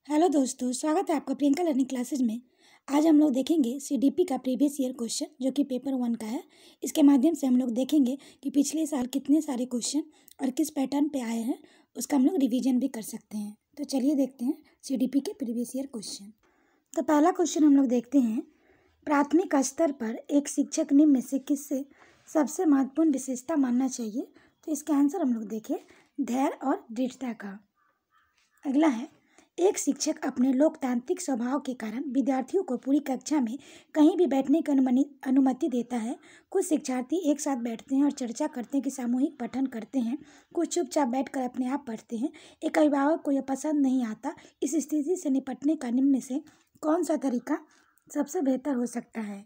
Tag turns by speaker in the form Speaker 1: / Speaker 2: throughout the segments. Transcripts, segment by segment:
Speaker 1: Hello दोस्तों, स्वागत है आपका प्रियंका लर्निंग क्लासेज में। आज हम लोग देखेंगे सीडीपी का प्रीवियस ईयर क्वेश्चन जो कि पेपर 1 का है। इसके माध्यम से हम लोग देखेंगे कि पिछले साल कितने सारे क्वेश्चन और किस पैटर्न पे आए हैं, उसका हम लोग रिवीजन भी कर सकते हैं। तो चलिए देखते हैं सीडीपी के प्रीवियस ईयर क्वेश्चन। तो पहला क्वेश्चन हम लोग देखते हैं, प्राथमिक स्तर पर एक शिक्षक निम्न में से किससे सबसे महत्वपूर्ण विशेषता मानना चाहिए। तो इसका आंसर हम लोग देखें, धैर्य और दृढ़ता का। अगला है, एक शिक्षक अपने लोकतांत्रिक स्वभाव के कारण विद्यार्थियों को पूरी कक्षा में कहीं भी बैठने की अनुमति देता है। कुछ शिक्षार्थी एक साथ बैठते हैं और चर्चा करते हैं कि सामूहिक पठन करते हैं, कुछ चुपचाप बैठकर अपने आप पढ़ते हैं। एक अभिभावक को यह पसंद नहीं आता। इस स्थिति से निपटने का निम्न में से कौन सा तरीका सबसे बेहतर हो सकता है।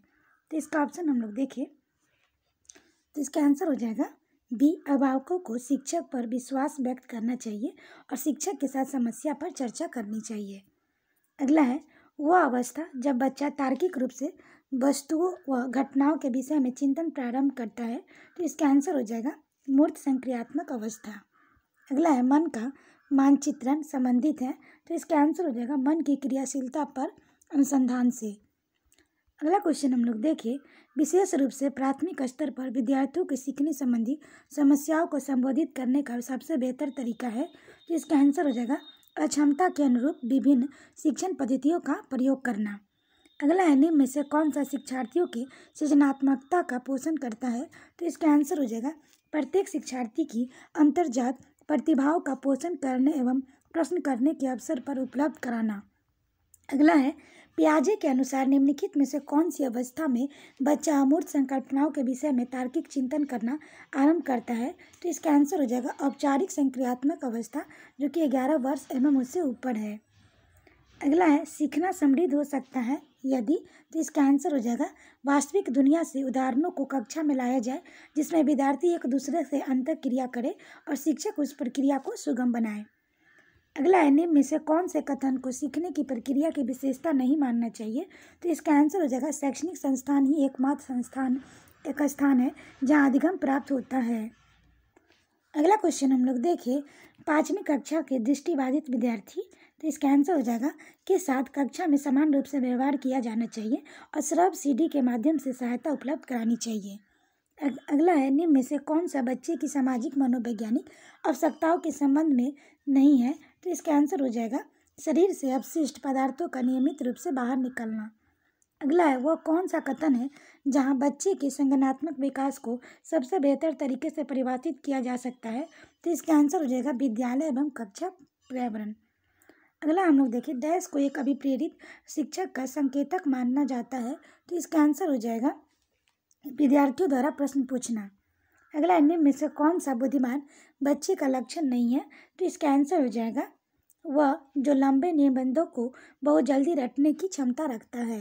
Speaker 1: तो इसका ऑप्शन हम लोग देखें तो इसका आंसर हो जाएगा बी, अभिभावकों को शिक्षक पर विश्वास व्यक्त करना चाहिए और शिक्षक के साथ समस्या पर चर्चा करनी चाहिए। अगला है, वह अवस्था जब बच्चा तार्किक रूप से वस्तुओं व घटनाओं के विषय में चिंतन प्रारंभ करता है। तो इसका आंसर हो जाएगा मूर्त संक्रियात्मक अवस्था। अगला है, मन का मानचित्रण संबंधित है। तो इसका आंसर हो जाएगा मन की क्रियाशीलता पर अनुसंधान से। अगला क्वेश्चन हम लोग देखें, विशेष रूप से प्राथमिक स्तर पर विद्यार्थियों के सीखने संबंधी समस्याओं को संबोधित करने का सबसे बेहतर तरीका है। तो इसका आंसर हो जाएगा अक्षमता के अनुरूप विभिन्न शिक्षण पद्धतियों का प्रयोग करना। अगला है, निम्न में से कौन सा शिक्षार्थियों की सृजनात्मकता का पोषण करता है। तो इसका आंसर हो जाएगा प्रत्येक शिक्षार्थी की अंतर्जात प्रतिभाओं का पोषण करने एवं प्रश्न करने के अवसर पर उपलब्ध कराना। अगला है, पियाजे के अनुसार निम्नलिखित में से कौन सी अवस्था में बच्चा अमूर्त संकल्पनाओं के विषय में तार्किक चिंतन करना आरंभ करता है। तो इसका आंसर हो जाएगा औपचारिक संक्रियात्मक अवस्था, जो कि 11 वर्ष एवं उससे ऊपर है। अगला है, सीखना समृद्ध हो सकता है यदि। तो इसका आंसर हो जाएगा वास्तविक दुनिया से उदाहरणों को कक्षा में लाया जाए, जिसमें विद्यार्थी एक दूसरे से अंतःक्रिया करे और शिक्षक उस प्रक्रिया को सुगम बनाए। अगला है, निम्न में से कौन से कथन को सीखने की प्रक्रिया की विशेषता नहीं मानना चाहिए। तो इसका आंसर हो जाएगा शैक्षणिक संस्थान ही एकमात्र एक स्थान है जहां अधिगम प्राप्त होता है। अगला क्वेश्चन हम लोग देखें, 5वीं कक्षा के दृष्टिबाधित विद्यार्थी। तो इसका आंसर हो जाएगा के साथ कक्षा में समान रूप से व्यवहार किया जाना चाहिए और श्रव्य सीडी के माध्यम से सहायता उपलब्ध करानी चाहिए। अगला है, निम्न में से कौन सा बच्चे की सामाजिक मनोवैज्ञानिक आवश्यकताओं के संबंध में नहीं है। तो इसका आंसर हो जाएगा शरीर से अपशिष्ट पदार्थों का नियमित रूप से बाहर निकलना। अगला है, वह कौन सा कथन है जहां बच्चे के संज्ञानात्मक विकास को सबसे बेहतर तरीके से परिभाषित किया जा सकता है। तो इसका आंसर हो जाएगा विद्यालय एवं कक्षा पर्यावरण। अगला हम लोग देखें, डैश को एक अभिप्रेरित शिक्षक का संकेतक माना जाता है। तो इसका आंसर हो जाएगा विद्यार्थियों द्वारा प्रश्न पूछना। अगला, निम्न में से कौन सा बुद्धिमान बच्चे का लक्षण नहीं है। तो इसका आंसर हो जाएगा वह जो लंबे निबंधों को बहुत जल्दी रटने की क्षमता रखता है,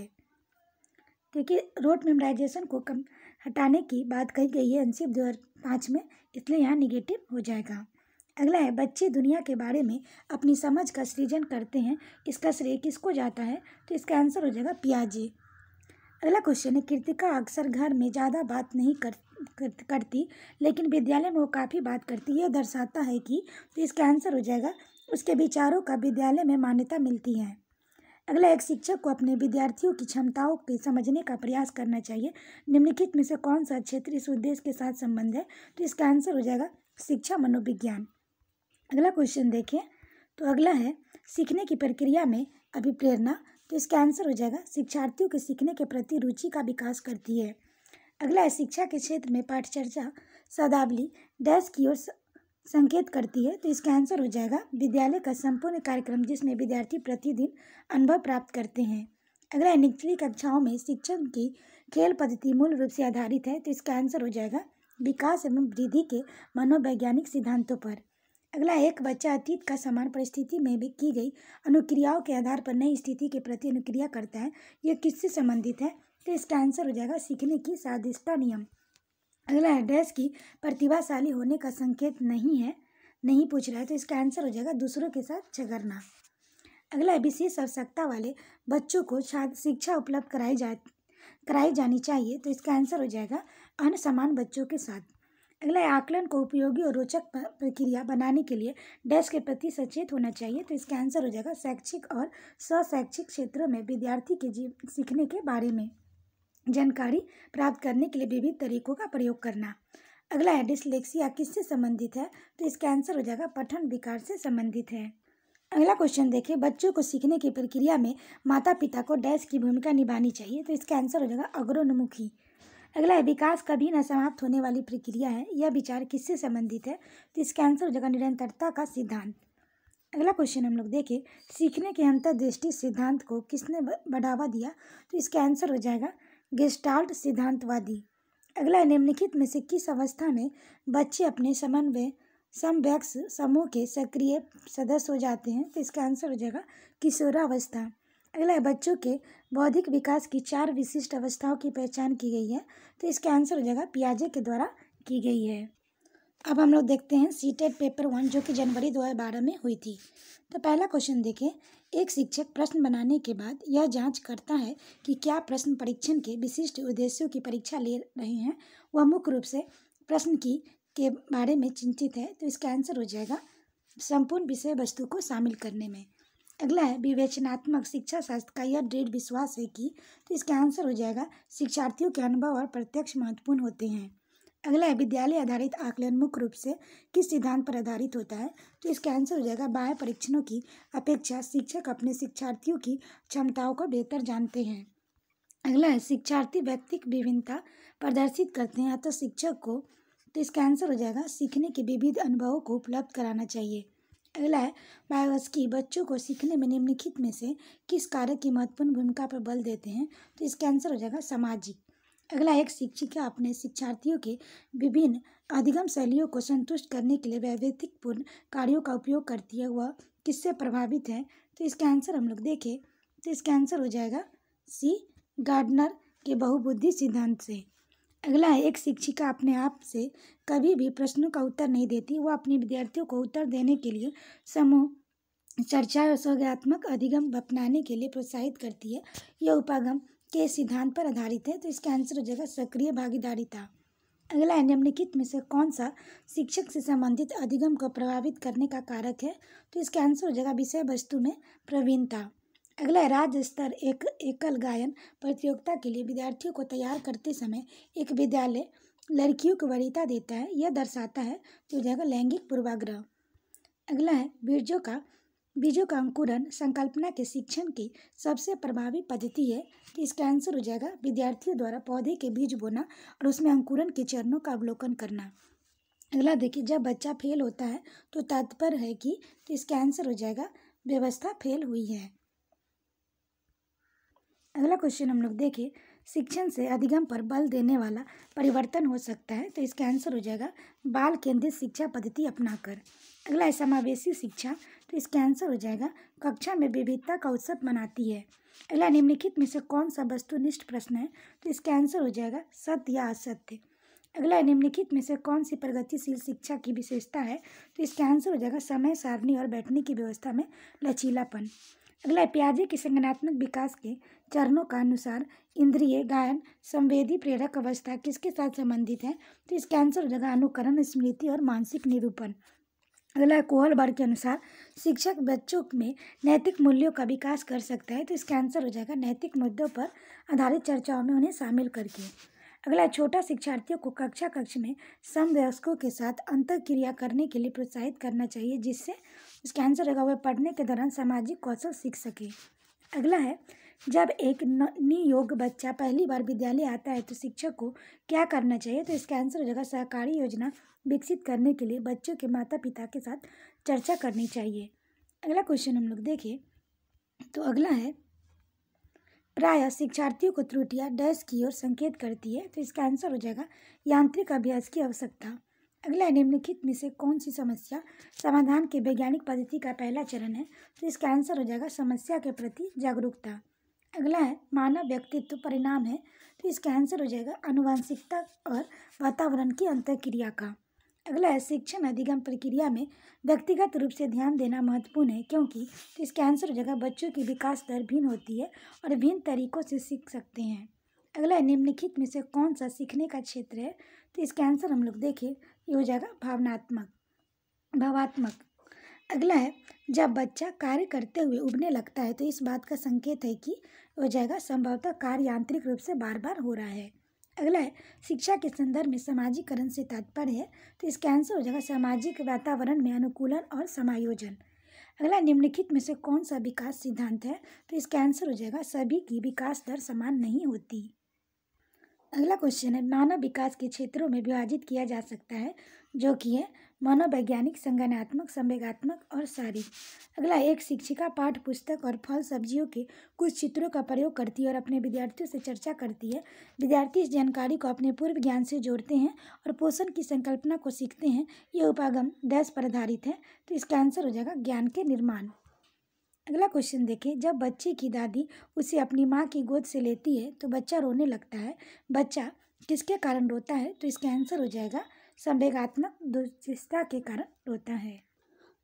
Speaker 1: क्योंकि रोट मेमोराइजेशन को कम हटाने की बात कही गई है एनसीईआरटी 2005 में, इसलिए यहाँ निगेटिव हो जाएगा। अगला है, बच्चे दुनिया के बारे में अपनी समझ का सृजन करते हैं, इसका श्रेय किसको जाता है। तो इसका आंसर हो जाएगा पियाजे। अगला क्वेश्चन है, कृतिका अक्सर घर में ज़्यादा बात नहीं करती लेकिन विद्यालय में वो काफ़ी बात करती है, यह दर्शाता है कि। तो इसका आंसर हो जाएगा उसके विचारों का विद्यालय में मान्यता मिलती है। अगला, एक शिक्षक को अपने विद्यार्थियों की क्षमताओं को समझने का प्रयास करना चाहिए। निम्नलिखित में से कौन सा क्षेत्र इस उद्देश्य के साथ संबंध है। तो इसका आंसर हो जाएगा शिक्षा मनोविज्ञान। अगला क्वेश्चन देखें, तो अगला है, सीखने की प्रक्रिया में अभिप्रेरणा। तो इसका आंसर हो जाएगा शिक्षार्थियों के सीखने के प्रति रुचि का विकास करती है। अगला है, शिक्षा के क्षेत्र में पाठचर्चा शब्दावली डैश की ओर संकेत करती है। तो इसका आंसर हो जाएगा विद्यालय का संपूर्ण कार्यक्रम जिसमें विद्यार्थी प्रतिदिन अनुभव प्राप्त करते हैं। अगला है, निचली कक्षाओं में शिक्षण की खेल पद्धति मूल रूप से आधारित है। तो इसका आंसर हो जाएगा विकास एवं वृद्धि के मनोवैज्ञानिक सिद्धांतों पर। अगला, एक बच्चा अतीत का समान परिस्थिति में भी की गई अनुक्रियाओं के आधार पर नई स्थिति के प्रति अनुक्रिया करता है, यह किससे संबंधित है। तो इसका आंसर हो जाएगा सीखने की सादृश्यता नियम। अगला है, डैश की प्रतिभाशाली होने का संकेत नहीं पूछ रहा है। तो इसका आंसर हो जाएगा दूसरों के साथ झगड़ना। अगला है, विशेष आवश्यकता वाले बच्चों को शिक्षा उपलब्ध कराई जानी चाहिए। तो इसका आंसर हो जाएगा अन्य समान बच्चों के साथ। अगला है, आकलन को उपयोगी और रोचक प्रक्रिया बनाने के लिए डैश के प्रति सचेत होना चाहिए। तो इसका आंसर हो जाएगा शैक्षिक और स्वशैक्षिक क्षेत्रों में विद्यार्थी के सीखने के बारे में जानकारी प्राप्त करने के लिए विविध तरीकों का प्रयोग करना। अगला है, डिसलेक्सिया किससे संबंधित है? तो इसका आंसर हो जाएगा पठन विकार से संबंधित है। अगला क्वेश्चन देखिए, बच्चों को सीखने की प्रक्रिया में माता पिता को डैश की भूमिका निभानी चाहिए। तो इसका आंसर हो जाएगा अग्रोन्मुखी। अगला है, विकास कभी न समाप्त होने वाली प्रक्रिया है, यह विचार किससे संबंधित है? तो इसका आंसर हो जाएगा निरंतरता का सिद्धांत। अगला क्वेश्चन हम लोग देखें, सीखने के अंतर्दृष्टि सिद्धांत को किसने बढ़ावा दिया? तो इसका आंसर हो जाएगा गेस्टाल्ट सिद्धांतवादी। अगला है, निम्नलिखित में से किस अवस्था में बच्चे अपने समवयस्क समूह के सक्रिय सदस्य हो जाते हैं? तो इसका आंसर हो जाएगा किशोरावस्था। अगला है, बच्चों के बौद्धिक विकास की 4 विशिष्ट अवस्थाओं की पहचान की गई है। तो इसका आंसर हो जाएगा पियाजे के द्वारा की गई है। अब हम लोग देखते हैं सीटेट पेपर 1 जो कि जनवरी 2012 में हुई थी। तो पहला क्वेश्चन देखें, एक शिक्षक प्रश्न बनाने के बाद यह जांच करता है कि क्या प्रश्न परीक्षण के विशिष्ट उद्देश्यों की परीक्षा ले रहे हैं, वह मुख्य रूप से प्रश्न के बारे में चिंतित है। तो इसका आंसर हो जाएगा संपूर्ण विषय वस्तु को शामिल करने में। अगला है, विवेचनात्मक शिक्षा शास्त्र का यह दृढ़ विश्वास है कि, तो इसका आंसर हो जाएगा शिक्षार्थियों के अनुभव और प्रत्यक्ष महत्वपूर्ण होते हैं। अगला है, विद्यालय आधारित आकलन मुख्य रूप से किस सिद्धांत पर आधारित होता है? तो इसका आंसर हो जाएगा बाह्य परीक्षणों की अपेक्षा शिक्षक अपने शिक्षार्थियों की क्षमताओं को बेहतर जानते हैं। अगला है, शिक्षार्थी व्यक्तिगत विभिन्नता प्रदर्शित करते हैं अतः शिक्षक को, तो इसका आंसर हो जाएगा सीखने के विविध अनुभवों को उपलब्ध कराना चाहिए। अगला है, वायवस्की बच्चों को सीखने में निम्नलिखित में से किस कारक की महत्वपूर्ण भूमिका पर बल देते हैं? तो इसका आंसर हो जाएगा सामाजिक। अगला, एक शिक्षिका अपने शिक्षार्थियों के विभिन्न अधिगम शैलियों को संतुष्ट करने के लिए वैविध्यपूर्ण कार्यों का उपयोग करती है, वह किससे प्रभावित है? तो इसका आंसर हम लोग देखें तो इसका आंसर हो जाएगा सी गार्डनर के बहुबुद्धि सिद्धांत से। अगला है, एक शिक्षिका अपने आप से कभी भी प्रश्नों का उत्तर नहीं देती, वह अपने विद्यार्थियों को उत्तर देने के लिए समूह चर्चा और स्वज्ञात्मक अधिगम अपनाने के लिए प्रोत्साहित करती है। यह उपागम के सिद्धांत पर आधारित है। तो इसका आंसर हो जाएगा सक्रिय भागीदारिता। अगला है, निम्नलिखित में से कौन सा शिक्षक से संबंधित अधिगम को प्रभावित करने का कारक है? तो इसका आंसर हो जाएगा विषय वस्तु में प्रवीणता। अगला है, राज्य स्तर एक एकल गायन प्रतियोगिता के लिए विद्यार्थियों को तैयार करते समय एक विद्यालय लड़कियों को वरीयता देता है, यह दर्शाता है, तो हो जाएगा लैंगिक पूर्वाग्रह। अगला है, बीजों का अंकुरण संकल्पना के शिक्षण की सबसे प्रभावी पद्धति है। तो इसका आंसर हो जाएगा विद्यार्थियों द्वारा पौधे के बीज बोना और उसमें अंकुरण के चरणों का अवलोकन करना। अगला देखिए, जब बच्चा फेल होता है तो तात्पर्य है कि, तो इसका आंसर हो जाएगा व्यवस्था फेल हुई है। अगला क्वेश्चन हम लोग देखें, शिक्षण से अधिगम पर बल देने वाला परिवर्तन हो सकता है। तो इसका आंसर हो जाएगा बाल केंद्रित शिक्षा पद्धति अपनाकर। अगला है, समावेशी शिक्षा। तो इसका आंसर हो जाएगा कक्षा में विविधता का उत्सव मनाती है। अगला, निम्नलिखित में से कौन सा वस्तुनिष्ठ प्रश्न है? तो इसका आंसर हो जाएगा सत्य या असत्य। अगला, निम्नलिखित में से कौन सी प्रगतिशील शिक्षा की विशेषता है? तो इसका आंसर हो जाएगा समय सारणी और बैठने की व्यवस्था में लचीलापन। अगला, पियाजे के संज्ञानात्मक विकास के चरणों का अनुसार इंद्रिय गायन संवेदी प्रेरक अवस्था किसके साथ संबंधित है? तो इसका आंसर हो जाएगा अनुकरण, स्मृति और मानसिक निरूपण। अगला, कोहलबर्ग के अनुसार शिक्षक बच्चों में नैतिक मूल्यों का विकास कर सकता है। तो इसका आंसर हो जाएगा नैतिक मुद्दों पर आधारित चर्चाओं में उन्हें शामिल करके। अगला, छोटा शिक्षार्थियों को कक्ष में समवयस्कों के साथ अंतःक्रिया करने के लिए प्रोत्साहित करना चाहिए, जिससे इसका आंसर होगा वह पढ़ने के दौरान सामाजिक कौशल सीख सके। अगला है, जब एक नियोग बच्चा पहली बार विद्यालय आता है तो शिक्षक को क्या करना चाहिए? तो इसका आंसर हो जाएगा सहकारी योजना विकसित करने के लिए बच्चों के माता पिता के साथ चर्चा करनी चाहिए। अगला क्वेश्चन हम लोग देखें तो अगला है, प्रायः शिक्षार्थियों को त्रुटियां डैश की ओर संकेत करती है। तो इसका आंसर हो जाएगा यांत्रिक अभ्यास की आवश्यकता। अगला, निम्नलिखित में से कौन सी समस्या समाधान के वैज्ञानिक पद्धति का पहला चरण है? तो इसका आंसर हो जाएगा समस्या के प्रति जागरूकता। अगला है, मानव व्यक्तित्व परिणाम है। तो इसका आंसर हो जाएगा आनुवंशिकता और वातावरण की अंतःक्रिया का। अगला है, शिक्षण अधिगम प्रक्रिया में व्यक्तिगत रूप से ध्यान देना महत्वपूर्ण है, क्योंकि, तो इसका आंसर हो जाएगा बच्चों की विकास दर भिन्न होती है और भिन्न तरीकों से सीख सकते हैं। अगला है निम्नलिखित में से कौन सा सीखने का क्षेत्र है? तो इसका आंसर हम लोग देखें, ये हो जाएगा भावात्मक। अगला है जब बच्चा कार्य करते हुए उबने लगता है तो इस बात का संकेत है कि हो जाएगा संभवतः कार्य यांत्रिक रूप से बार बार हो रहा है। अगला है शिक्षा के संदर्भ में सामाजिकरण से तात्पर्य है, तो इसका आंसर हो जाएगा सामाजिक वातावरण में अनुकूलन और समायोजन। अगला निम्नलिखित में से कौन सा विकास सिद्धांत है? तो इसका आंसर हो जाएगा सभी की विकास दर समान नहीं होती। अगला क्वेश्चन है मानव विकास के क्षेत्रों में विभाजित किया जा सकता है, जो कि है मनोवैज्ञानिक, संज्ञानात्मक, संवेगात्मक और शारीरिक। अगला एक शिक्षिका पाठ्य पुस्तक और फल सब्जियों के कुछ चित्रों का प्रयोग करती है और अपने विद्यार्थियों से चर्चा करती है। विद्यार्थी इस जानकारी को अपने पूर्व ज्ञान से जोड़ते हैं और पोषण की संकल्पना को सीखते हैं। यह उपागम डैश पर आधारित है, तो इसका आंसर हो जाएगा ज्ञान के निर्माण। अगला क्वेश्चन देखें, जब बच्चे की दादी उसे अपनी माँ की गोद से लेती है तो बच्चा रोने लगता है। बच्चा किसके कारण रोता है? तो इसका आंसर हो जाएगा संवेगात्मक दुश्चिंता के कारण रोता है।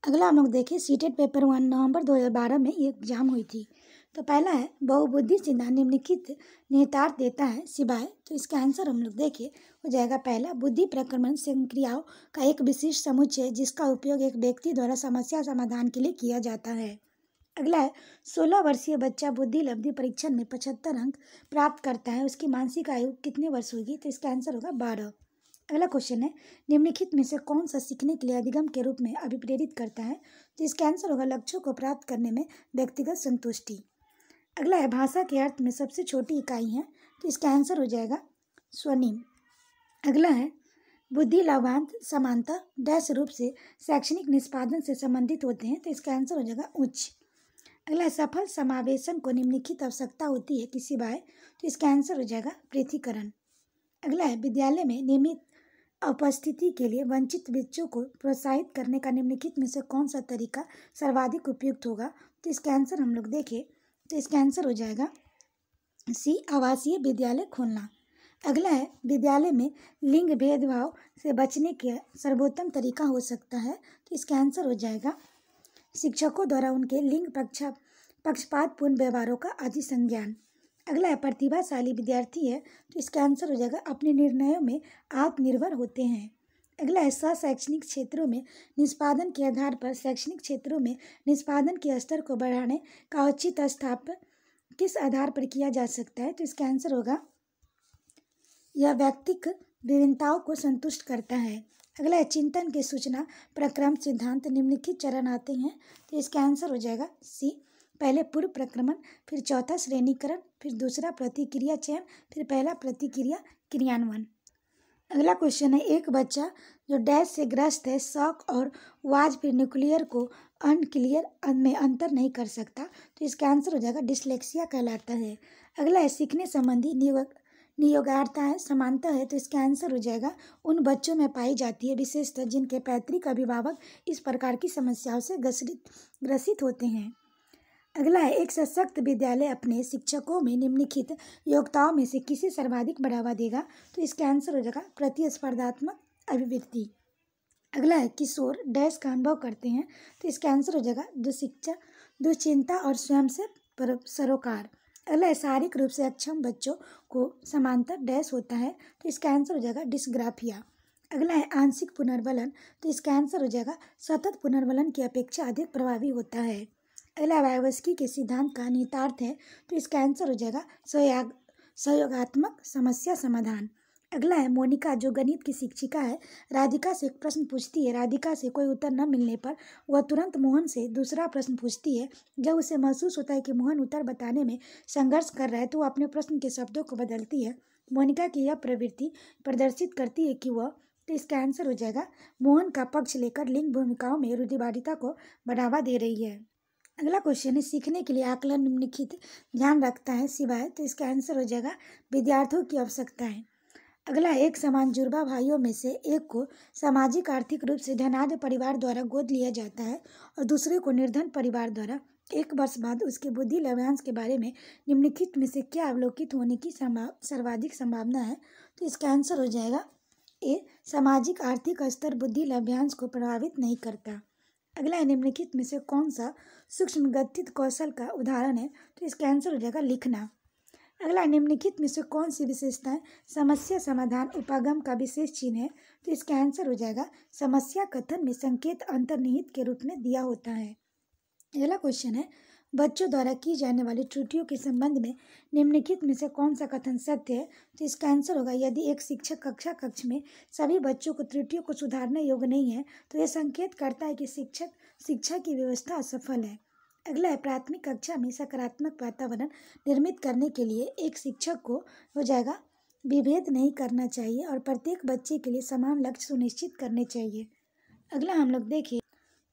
Speaker 1: अगला हम लोग देखें सीटेट पेपर 1 नवंबर 2012 में ये एग्जाम हुई थी। तो पहला है बहुबुद्धि सिद्धांत निम्नलिखित निहितार्थ देता है सिवाय। तो इसका आंसर हम लोग देखें हो जाएगा पहला बुद्धि प्रक्रमण संक्रियाओं का एक विशिष्ट समुच्चय जिसका उपयोग एक व्यक्ति द्वारा समस्या समाधान के लिए किया जाता है। अगला है 16 वर्षीय बच्चा बुद्धि लब्धि परीक्षण में 75 अंक प्राप्त करता है, उसकी मानसिक आयु कितने वर्ष होगी? तो इसका आंसर होगा 12। अगला क्वेश्चन है निम्नलिखित में से कौन सा सीखने के लिए अधिगम के रूप में अभिप्रेरित करता है? तो इसका आंसर होगा लक्ष्यों को प्राप्त करने में व्यक्तिगत संतुष्टि। अगला है भाषा के अर्थ में सबसे छोटी इकाई है, तो इसका आंसर हो जाएगा स्वनिम। अगला है बुद्धि लाभांश समानता डैश रूप से शैक्षणिक निष्पादन से संबंधित होते हैं, तो इसका आंसर हो जाएगा उच्च। अगला सफल समावेशन को निम्नलिखित आवश्यकता होती है किसी बाय, तो इसका आंसर हो जाएगा पृथक्करण। अगला है विद्यालय में नियमित उपस्थिति के लिए वंचित बच्चों को प्रोत्साहित करने का निम्नलिखित में से कौन सा तरीका सर्वाधिक उपयुक्त होगा? तो इसका आंसर हम लोग देखें तो इसका आंसर हो जाएगा सी आवासीय विद्यालय खोलना। अगला है विद्यालय में लिंग भेदभाव से बचने के सर्वोत्तम तरीका हो सकता है, तो इसका आंसर हो जाएगा शिक्षकों द्वारा उनके लिंग पक्षपातपूर्ण व्यवहारों का अधिसंज्ञान। अगला है प्रतिभाशाली विद्यार्थी है, तो इसका आंसर हो जाएगा अपने निर्णयों में आत्मनिर्भर होते हैं। अगला है शैक्षणिक क्षेत्रों में निष्पादन के आधार पर शैक्षणिक क्षेत्रों में निष्पादन के स्तर को बढ़ाने का उचित स्थापना किस आधार पर किया जा सकता है? तो इसका आंसर होगा यह व्यक्तिक विभिन्नताओं को संतुष्ट करता है। अगला है चिंतन के सूचना प्रक्रम सिद्धांत निम्नलिखित चरण आते हैं, तो इसका आंसर हो जाएगा सी पहले पूर्व प्रक्रमण, फिर चौथा श्रेणीकरण, फिर दूसरा प्रतिक्रिया चयन, फिर पहला प्रतिक्रिया क्रियान्वयन। अगला क्वेश्चन है एक बच्चा जो डैश से ग्रस्त है शॉक और वाज फिर न्यूक्लियर को अनक्लियर में अंतर नहीं कर सकता, तो इसका आंसर हो जाएगा डिसलेक्सिया कहलाता है। अगला है सीखने संबंधी नियोगार्ता है समानता है, तो इसका आंसर हो जाएगा उन बच्चों में पाई जाती है विशेषतः जिनके पैतृक अभिभावक इस प्रकार की समस्याओं से ग्रसित होते हैं। अगला है एक सशक्त विद्यालय अपने शिक्षकों में निम्नलिखित योग्यताओं में से किसे सर्वाधिक बढ़ावा देगा? तो इसका आंसर हो जाएगा प्रतिस्पर्धात्मक अभिवृत्ति। अगला है किशोर डैश का अनुभव करते हैं, तो इसका आंसर हो जाएगा दुश्चिंता और स्वयं से सरोकार। अगला है शारीरिक रूप से अक्षम बच्चों को समांतर डैश होता है, तो इसका आंसर हो जाएगा डिस्ग्राफिया। अगला है आंशिक पुनर्वलन, तो इसका आंसर हो जाएगा सतत पुनर्वलन की अपेक्षा अधिक प्रभावी होता है। अगला वायवस्की के सिद्धांत का निहितार्थ है, तो इसका आंसर हो जाएगा सहयोगात्मक समस्या समाधान। अगला है मोनिका जो गणित की शिक्षिका है राधिका से एक प्रश्न पूछती है। राधिका से कोई उत्तर न मिलने पर वह तुरंत मोहन से दूसरा प्रश्न पूछती है। जब उसे महसूस होता है कि मोहन उत्तर बताने में संघर्ष कर रहा है तो वह अपने प्रश्न के शब्दों को बदलती है। मोनिका की यह प्रवृत्ति प्रदर्शित करती है कि वह, तो इसका आंसर हो जाएगा मोहन का पक्ष लेकर लिंग भूमिकाओं में रूढ़िवादिता को बढ़ावा दे रही है। अगला क्वेश्चन है सीखने के लिए आकलन निम्नलिखित ध्यान रखता है सिवाय, तो इसका आंसर हो जाएगा विद्यार्थियों की आवश्यकता है। अगला एक समान जुड़वा भाइयों में से एक को सामाजिक आर्थिक रूप से धनाढ्य परिवार द्वारा गोद लिया जाता है और दूसरे को निर्धन परिवार द्वारा। 1 वर्ष बाद उसके बुद्धि लभ्यांश के बारे में निम्नलिखित में से क्या अवलोकित होने की सर्वाधिक संभावना है? तो इसका आंसर हो जाएगा ए सामाजिक आर्थिक स्तर बुद्धि लभ्यांश को प्रभावित नहीं करता। अगला निम्नलिखित में से कौन सा सूक्ष्म गतित कौशल का उदाहरण है? तो इसका आंसर हो जाएगा लिखना। अगला, निम्नलिखित में से कौन सी विशेषताएं समस्या समाधान उपागम का विशेष चिन्ह है? तो इसका आंसर हो जाएगा समस्या कथन में संकेत अंतर्निहित के रूप में दिया होता है। अगला क्वेश्चन है, बच्चों द्वारा की जाने वाली त्रुटियों के संबंध में निम्नलिखित में से कौन सा कथन सत्य है? तो इसका आंसर होगा, यदि एक शिक्षक कक्षा कक्ष में सभी बच्चों को त्रुटियों को सुधारने योग्य नहीं है तो यह संकेत करता है कि शिक्षा की व्यवस्था असफल है। अगला है, प्राथमिक कक्षा में सकारात्मक वातावरण निर्मित करने के लिए एक शिक्षक को हो जाएगा विभेद नहीं करना चाहिए और प्रत्येक बच्चे के लिए समान लक्ष्य सुनिश्चित करने चाहिए। अगला हम लोग देखें,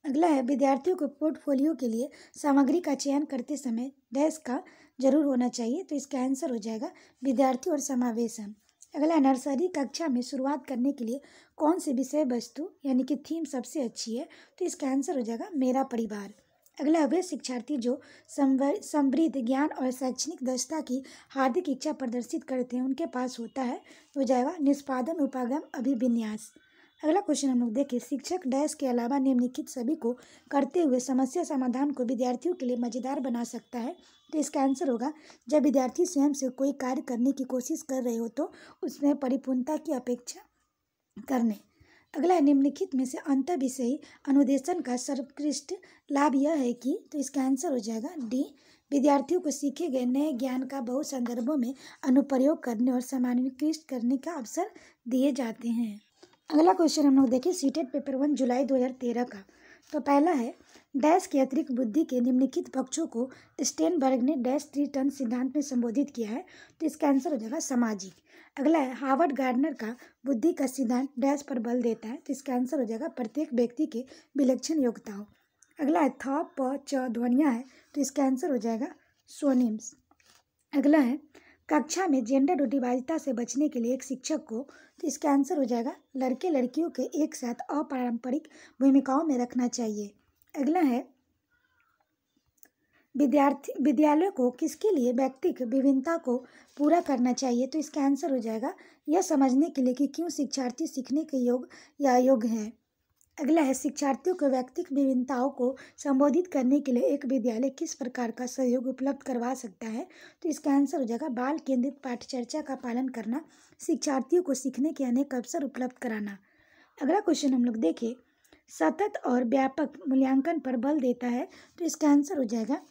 Speaker 1: अगला है, विद्यार्थियों को पोर्टफोलियो के लिए सामग्री का चयन करते समय डैश का जरूर होना चाहिए। तो इसका आंसर हो जाएगा विद्यार्थी और समावेशन। अगला, नर्सरी कक्षा में शुरुआत करने के लिए कौन सी विषय वस्तु यानी कि थीम सबसे अच्छी है? तो इसका आंसर हो जाएगा मेरा परिवार। अगला, वे शिक्षार्थी जो समृद्ध ज्ञान और शैक्षणिक दक्षता की हार्दिक इच्छा प्रदर्शित करते हैं उनके पास होता है हो जाएगा निष्पादन उपागम अभिविन्यास। अगला क्वेश्चन हम लोग देखें, शिक्षक डैश के अलावा निम्नलिखित सभी को करते हुए समस्या समाधान को विद्यार्थियों के लिए मजेदार बना सकता है। तो इसका आंसर होगा, जब विद्यार्थी स्वयं से कोई कार्य करने की कोशिश कर रहे हो तो उसमें परिपूर्णता की अपेक्षा करने। अगला, निम्नलिखित में से अंतर विषयी अनुदेशन का सर्वोत्कृष्ट लाभ यह है कि, तो इसका आंसर हो जाएगा डी, विद्यार्थियों को सीखे गए नए ज्ञान का बहु संदर्भों में अनुप्रयोग करने और सामान्यीकृत करने का अवसर दिए जाते हैं। अगला क्वेश्चन हम लोग देखें सीटेट पेपर 1 जुलाई 2013 का। तो पहला है, डैश की अतिरिक्त बुद्धि के निम्नलिखित पक्षों को स्टेनबर्ग ने डैश त्रिटन सिद्धांत में संबोधित किया है। तो इसका आंसर हो जाएगा सामाजिक। अगला है, हार्वर्ड गार्डनर का बुद्धि का सिद्धांत डैश पर बल देता है। तो इसका आंसर हो जाएगा प्रत्येक व्यक्ति के विलक्षण योग्यताओं। अगला है, थ प च ध्वनियाँ है। तो इसका आंसर हो जाएगा स्वनिम्स। अगला है, कक्षा में जेंडर रूढ़िवादिता से बचने के लिए एक शिक्षक को, तो इसका आंसर हो जाएगा लड़के लड़कियों के एक साथ अपारंपरिक भूमिकाओं में रखना चाहिए। अगला है, विद्यालय को किसके लिए व्यक्तिगत विभिन्नता को पूरा करना चाहिए? तो इसका आंसर हो जाएगा यह समझने के लिए कि क्यों शिक्षार्थी सीखने के योग्य या अयोग्य है। अगला है, शिक्षार्थियों को व्यक्तिगत विभिन्नताओं को संबोधित करने के लिए एक विद्यालय किस प्रकार का सहयोग उपलब्ध करवा सकता है? तो इसका आंसर हो जाएगा बाल केंद्रित पाठचर्चा का पालन करना, शिक्षार्थियों को सीखने के अनेक अवसर उपलब्ध कराना। अगला क्वेश्चन हम लोग देखें, सतत और व्यापक मूल्यांकन पर बल देता है। तो इसका आंसर हो जाएगा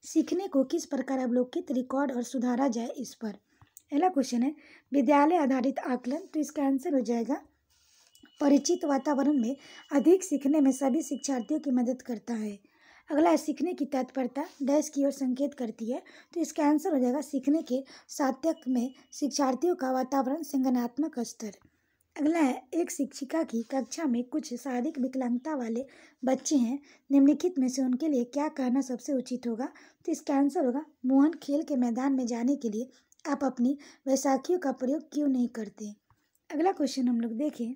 Speaker 1: सीखने को किस प्रकार अवलोकित, रिकॉर्ड और सुधारा जाए इस पर। अगला क्वेश्चन है, विद्यालय आधारित आकलन। तो इसका आंसर हो जाएगा परिचित वातावरण में अधिक सीखने में सभी शिक्षार्थियों की मदद करता है। अगला है, सीखने की तत्परता डैश की ओर संकेत करती है। तो इसका आंसर हो जाएगा सीखने के सार्थक में शिक्षार्थियों का वातावरण संज्ञानात्मक स्तर। अगला है, एक शिक्षिका की कक्षा में कुछ शारीरिक विकलांगता वाले बच्चे हैं, निम्नलिखित में से उनके लिए क्या कहना सबसे उचित होगा? तो इसका आंसर होगा, मोहन, खेल के मैदान में जाने के लिए आप अपनी वैसाखियों का प्रयोग क्यों नहीं करते? अगला क्वेश्चन हम लोग देखें,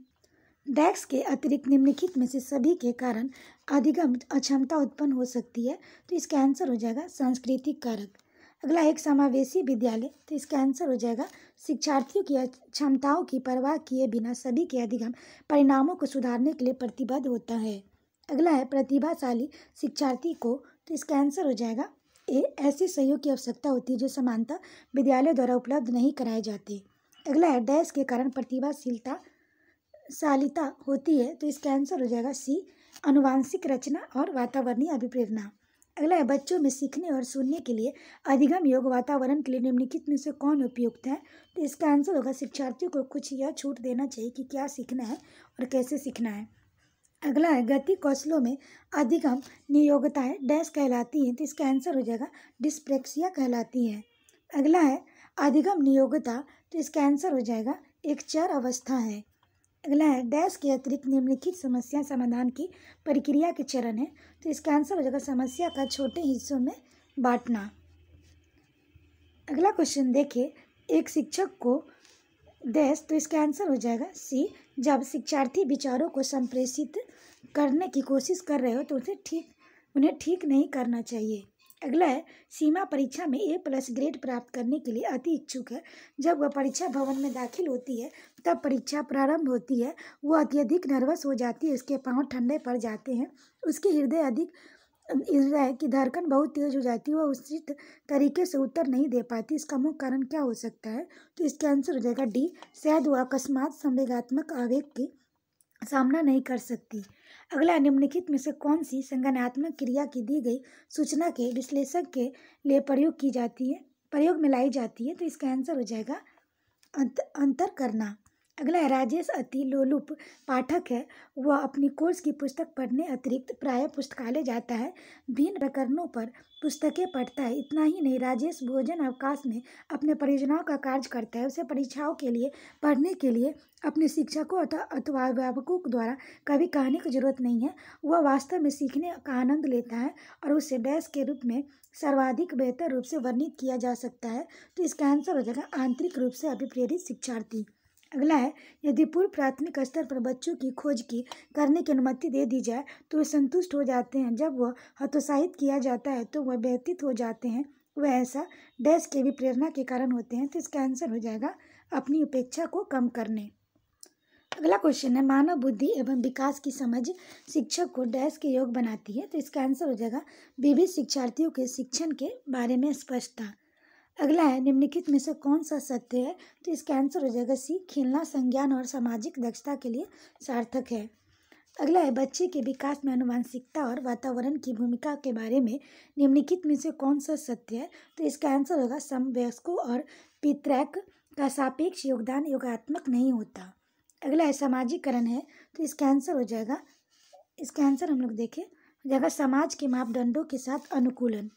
Speaker 1: डैश के अतिरिक्त निम्नलिखित में से सभी के कारण अधिगम अक्षमता उत्पन्न हो सकती है। तो इसका आंसर हो जाएगा सांस्कृतिक कारक। अगला, एक समावेशी विद्यालय। तो इसका आंसर हो जाएगा शिक्षार्थियों की क्षमताओं की परवाह किए बिना सभी के अधिगम परिणामों को सुधारने के लिए प्रतिबद्ध होता है। अगला है, प्रतिभाशाली शिक्षार्थी को, तो इसका आंसर हो जाएगा ऐसे सहयोग की आवश्यकता होती है जो समानता विद्यालय द्वारा उपलब्ध नहीं कराए जाते। अगला है, डैश के कारण प्रतिभाशालिता होती है। तो इसका आंसर हो जाएगा सी, आनुवांशिक रचना और वातावरणीय अभिप्रेरणा। अगला है, बच्चों में सीखने और सुनने के लिए अधिगम योग्य वातावरण के लिए निम्नलिखित में से कौन उपयुक्त है? तो इसका आंसर होगा शिक्षार्थियों को कुछ यह छूट देना चाहिए कि क्या सीखना है और कैसे सीखना है। अगला है, गति कौशलों में अधिगम नियोग्यताएं डैश कहलाती हैं। तो इसका आंसर हो जाएगा डिस्प्रेक्सिया कहलाती है। अगला है, अधिगम नियोग्यता। तो इसका आंसर हो जाएगा एक चर अवस्था है। अगला है, डैश के अतिरिक्त निम्नलिखित समस्या समाधान की प्रक्रिया के चरण है। तो इसका आंसर हो जाएगा समस्या का छोटे हिस्सों में बांटना। अगला क्वेश्चन देखिए, एक शिक्षक को डैश। तो इसका आंसर हो जाएगा सी, जब शिक्षार्थी विचारों को संप्रेषित करने की कोशिश कर रहे हो तो उन्हें ठीक नहीं करना चाहिए। अगला है, सीमा परीक्षा में A+ ग्रेड प्राप्त करने के लिए अति इच्छुक है। जब वह परीक्षा भवन में दाखिल होती है तब परीक्षा प्रारंभ होती है, वह अत्यधिक नर्वस हो जाती है, उसके पाँव ठंडे पड़ जाते हैं, उसके हृदय अधिक है कि धड़कन बहुत तेज हो जाती है, वह उचित तरीके से उत्तर नहीं दे पाती। इसका मुख्य कारण क्या हो सकता है? तो इसका आंसर हो जाएगा डी, शायद वह अकस्मात संवेगात्मक आवेग के सामना नहीं कर सकती। अगला, निम्नलिखित में से कौन सी संज्ञानात्मक क्रिया की दी गई सूचना के विश्लेषक के लिए प्रयोग में लाई जाती है? तो इसका आंसर हो जाएगा अंतर करना। अगला है, राजेश अति लोलुप पाठक है। वह अपनी कोर्स की पुस्तक पढ़ने अतिरिक्त प्रायः पुस्तकालय जाता है, भिन्न प्रकरणों पर पुस्तकें पढ़ता है। इतना ही नहीं, राजेश भोजन अवकाश में अपने परियोजनाओं का कार्य करता है। उसे परीक्षाओं के लिए पढ़ने के लिए अपने शिक्षकों अथवा अभिभावकों द्वारा कभी कहने की जरूरत नहीं है। वह वास्तव में सीखने का आनंद लेता है और उसे डैश के रूप में सर्वाधिक बेहतर रूप से वर्णित किया जा सकता है। तो इसका आंसर हो जाएगा आंतरिक रूप से अभिप्रेरित शिक्षार्थी। अगला है, यदि पूर्व प्राथमिक स्तर पर बच्चों की खोज की करने की अनुमति दे दी जाए तो वे संतुष्ट हो जाते हैं। जब वह हतोत्साहित किया जाता है तो वह व्यतीत हो जाते हैं। वह ऐसा डैश के भी प्रेरणा के कारण होते हैं। तो इसका आंसर हो जाएगा अपनी उपेक्षा को कम करने। अगला क्वेश्चन है, मानव बुद्धि एवं विकास की समझ शिक्षक को डैश के योग बनाती है? तो इसका आंसर हो जाएगा विविध शिक्षार्थियों के शिक्षण के बारे में स्पष्टता। अगला है, निम्नलिखित में से कौन सा सत्य है? तो इसका आंसर हो जाएगा सी, खेलना संज्ञान और सामाजिक दक्षता के लिए सार्थक है। अगला है, बच्चे के विकास में आनुवंशिकता और वातावरण की भूमिका के बारे में निम्नलिखित में से कौन सा सत्य है? तो इसका आंसर होगा समवयस्कों और पितृक का सापेक्ष योगदान योगात्मक नहीं होता। अगला है, सामाजिकरण है। तो इसका आंसर हो जाएगा, इसका आंसर हम लोग देखें हो जाएगा समाज के मापदंडों के साथ अनुकूलन।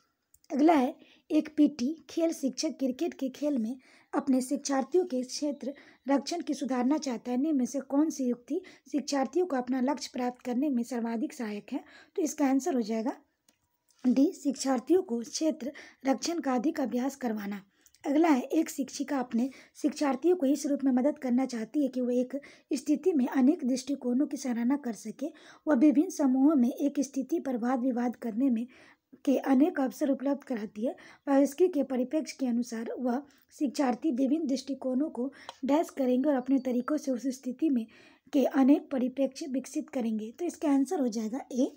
Speaker 1: अगला है, एक पीटी खेल शिक्षक क्रिकेट के खेल में अपने शिक्षार्थियों के क्षेत्र रक्षण की सुधारना चाहता है। निम्न में से कौन सी युक्ति शिक्षार्थियों को अपना लक्ष्य प्राप्त करने में सर्वाधिक सहायक है? तो इसका आंसर हो जाएगा डी, शिक्षार्थियों को क्षेत्र रक्षण का अधिक अभ्यास करवाना। अगला है, एक शिक्षिका अपने शिक्षार्थियों को इस रूप में मदद करना चाहती है कि वह एक स्थिति में अनेक दृष्टिकोणों की सराहना कर सके। वह विभिन्न समूहों में एक स्थिति पर वाद विवाद करने में के अनेक अवसर उपलब्ध कराती है। वायस्की के परिप्रेक्ष्य के अनुसार वह शिक्षार्थी विभिन्न दृष्टिकोणों को डैश करेंगे और अपने तरीकों से उस स्थिति में के अनेक परिप्रेक्ष्य विकसित करेंगे। तो इसका आंसर हो जाएगा ए,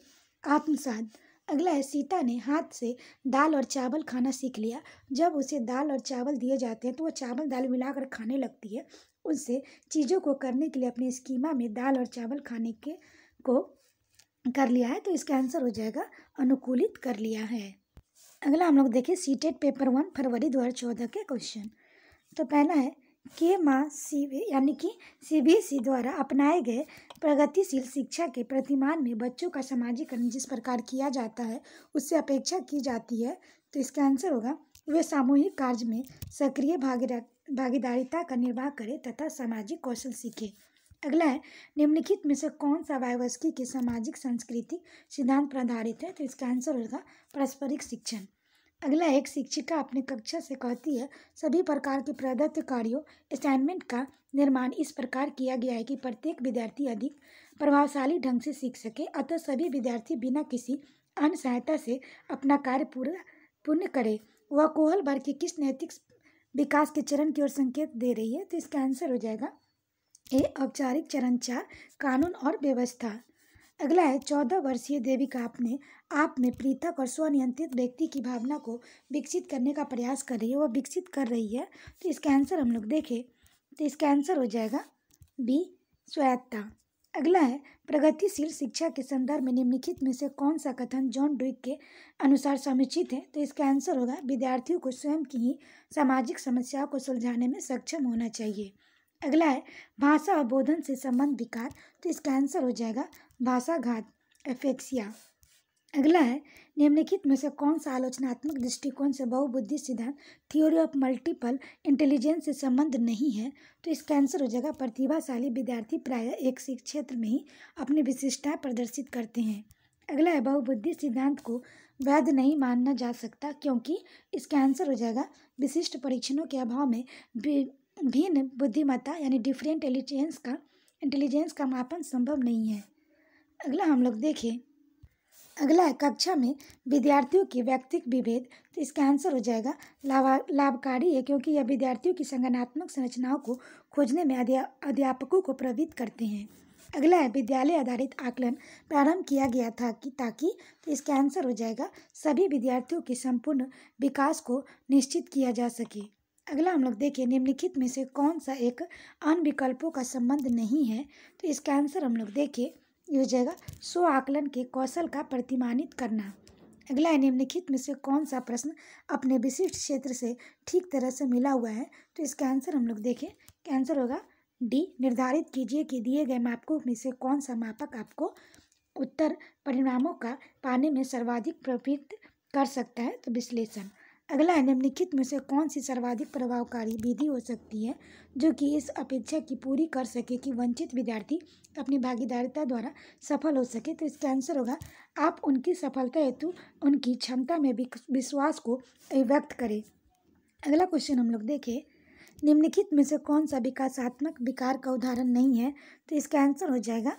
Speaker 1: आत्मसात। अगला है, सीता ने हाथ से दाल और चावल खाना सीख लिया। जब उसे दाल और चावल दिए जाते हैं तो वह चावल दाल मिलाकर खाने लगती है। उससे चीज़ों को करने के लिए अपने स्कीमा में दाल और चावल खाने के को कर लिया है। तो इसका आंसर हो जाएगा अनुकूलित कर लिया है। अगला हम लोग देखें सीटेट पेपर 1 फरवरी 2014 के क्वेश्चन। तो पहला है, के माँ यानी कि सीबीएसई द्वारा अपनाए गए प्रगतिशील शिक्षा के प्रतिमान में बच्चों का समाजीकरण जिस प्रकार किया जाता है उससे अपेक्षा की जाती है। तो इसका आंसर होगा वे सामूहिक कार्य में सक्रिय भागीदारिता का निर्वाह करें तथा सामाजिक कौशल सीखें। अगला है, निम्नलिखित में से कौन सा वायवस्की के सामाजिक सांस्कृतिक सिद्धांत पर आधारित है? तो इसका आंसर होगा पारस्परिक शिक्षण। अगला, एक शिक्षिका अपनी कक्षा से कहती है सभी प्रकार के प्रदत्त कार्यों असाइनमेंट का निर्माण इस प्रकार किया गया है कि प्रत्येक विद्यार्थी अधिक प्रभावशाली ढंग से सीख सके, अतः सभी विद्यार्थी बिना किसी अन्य सहायता से अपना कार्य पूर्ण करे। वह कोहल वर्ग के किस नैतिक विकास के चरण की ओर संकेत दे रही है? तो इसका आंसर हो जाएगा ए, औपचारिक चरण 4 कानून और व्यवस्था। अगला है, 14 वर्षीय देविका अपने आप में पृथक और स्वनियंत्रित व्यक्ति की भावना को विकसित करने का प्रयास कर रही है। वह विकसित कर रही है। तो इसका आंसर हम लोग देखें तो इसका आंसर हो जाएगा बी, स्वायत्तता। अगला है, प्रगतिशील शिक्षा के संदर्भ में निम्नलिखित में से कौन सा कथन जॉन ड्यूक के अनुसार समुचित है? तो इसका आंसर होगा विद्यार्थियों को स्वयं की ही सामाजिक समस्याओं को सुलझाने में सक्षम होना चाहिए। अगला है, भाषा और बोधन से संबंध विकार। तो इसका आंसर हो जाएगा भाषाघात, एफेक्सिया। अगला है, निम्नलिखित में से कौन सा आलोचनात्मक दृष्टिकोण से बहुबुद्धि सिद्धांत थ्योरी ऑफ मल्टीपल इंटेलिजेंस से संबंध नहीं है? तो इसका आंसर हो जाएगा प्रतिभाशाली विद्यार्थी प्रायः एक क्षेत्र में ही अपनी विशिष्टताएं प्रदर्शित करते हैं। अगला है, बहुबुद्धि सिद्धांत को वैध नहीं माना जा सकता क्योंकि इसका आंसर हो जाएगा विशिष्ट परीक्षणों के अभाव में भिन्न बुद्धिमत्ता यानी डिफरेंट इंटेलिजेंस का मापन संभव नहीं है। अगला हम लोग देखें, अगला है, कक्षा में विद्यार्थियों के व्यक्तिगत विभेद। तो इसका आंसर हो जाएगा लाभकारी है क्योंकि यह विद्यार्थियों की संगठनात्मक संरचनाओं को खोजने में अध्यापकों को प्रभावित करते हैं। अगला है विद्यालय आधारित आकलन प्रारंभ किया गया था कि ताकि, तो इसका आंसर हो जाएगा सभी विद्यार्थियों के संपूर्ण विकास को निश्चित किया जा सके। अगला हम लोग देखें निम्नलिखित में से कौन सा एक अन्य विकल्पों का संबंध नहीं है, तो इसका आंसर हम लोग देखें ये हो जाएगा स्व आकलन के कौशल का प्रतिमानित करना। अगला है निम्नलिखित में से कौन सा प्रश्न अपने विशिष्ट क्षेत्र से ठीक तरह से मिला हुआ है, तो इसका आंसर हम लोग देखें कि आंसर होगा डी। निर्धारित कीजिए कि दिए गए मापकों में से कौन सा मापक आपको उत्तर परिणामों का पाने में सर्वाधिक प्रवृत्त कर सकता है, तो विश्लेषण। अगला है निम्नलिखित में से कौन सी सर्वाधिक प्रभावकारी विधि हो सकती है जो कि इस अपेक्षा की पूरी कर सके कि वंचित विद्यार्थी अपनी भागीदारिता द्वारा सफल हो सके, तो इसका आंसर होगा आप उनकी सफलता हेतु उनकी क्षमता में विश्वास को व्यक्त करें। अगला क्वेश्चन हम लोग देखें निम्नलिखित में से कौन सा विकासात्मक विकार का उदाहरण नहीं है, तो इसका आंसर हो जाएगा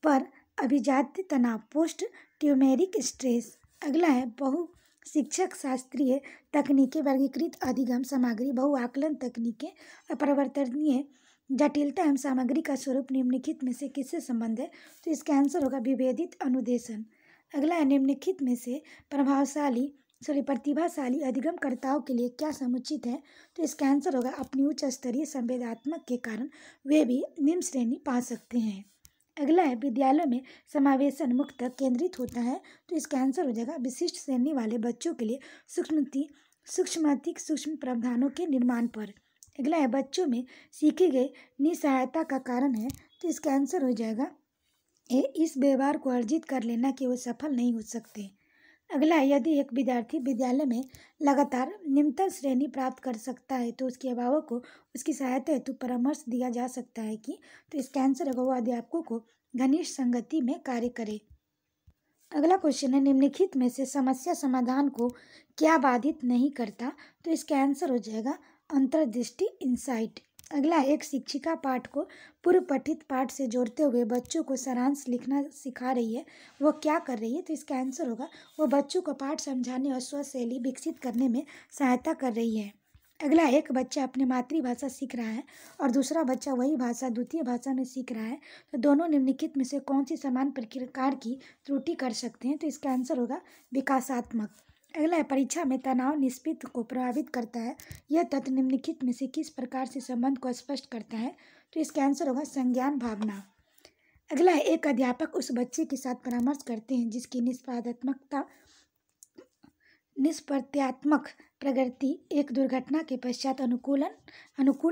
Speaker 1: पर अभिजात्य तनाव पोस्ट ट्यूमेरिक स्ट्रेस। अगला है बहु शिक्षक शास्त्रीय तकनीकें वर्गीकृत अधिगम सामग्री बहुआकलन तकनीकें अपरिवर्तनीय जटिलता एवं सामग्री का स्वरूप निम्नलिखित में से किससे संबंध है, तो इसका आंसर होगा विभेदित अनुदेशन। अगला है निम्नलिखित में से प्रतिभाशाली अधिगमकर्ताओं के लिए क्या समुचित है, तो इसका आंसर होगा अपनी उच्च स्तरीय संवेदनात्मक के कारण वे भी निम्न श्रेणी पा सकते हैं। अगला है विद्यालय में समावेशन मुख्यतः केंद्रित होता है, तो इसका आंसर हो जाएगा विशिष्ट श्रेणी वाले बच्चों के लिए सूक्ष्म प्रावधानों के निर्माण पर। अगला है बच्चों में सीखे गए निसहायता का कारण है, तो इसका आंसर हो जाएगा इस व्यवहार को अर्जित कर लेना कि वो सफल नहीं हो सकते। अगला है यदि एक विद्यार्थी विद्यालय में लगातार निम्नतर श्रेणी प्राप्त कर सकता है तो उसके अभिभावक को उसकी सहायता हेतु परामर्श दिया जा सकता है कि, तो इसका आंसर होगा वो अध्यापकों को घनिष्ठ संगति में कार्य करे। अगला क्वेश्चन है निम्नलिखित में से समस्या समाधान को क्या बाधित नहीं करता, तो इसका आंसर हो जाएगा अंतर्दृष्टि इंसाइट। अगला एक शिक्षिका पाठ को पूर्व पठित पाठ से जोड़ते हुए बच्चों को सारांश लिखना सिखा रही है, वो क्या कर रही है, तो इसका आंसर होगा वो बच्चों को पाठ समझाने और स्व शैली विकसित करने में सहायता कर रही है। अगला एक बच्चा अपनी मातृभाषा सीख रहा है और दूसरा बच्चा वही भाषा द्वितीय भाषा में सीख रहा है, तो दोनों निम्नलिखित में से कौन सी समान प्रकार की त्रुटि कर सकते हैं, तो इसका आंसर होगा विकासात्मक। अगला है परीक्षा में तनाव निष्पत्ति को प्रभावित करता है, यह तथ्य निम्नलिखित में से किस प्रकार से संबंध को स्पष्ट करता है, तो इसका आंसर होगा संज्ञान भावना। अगला है एक अध्यापक उस बच्चे के साथ परामर्श करते हैं जिसकी निष्प्रत्यात्मक प्रगति एक दुर्घटना के पश्चात अनुकूल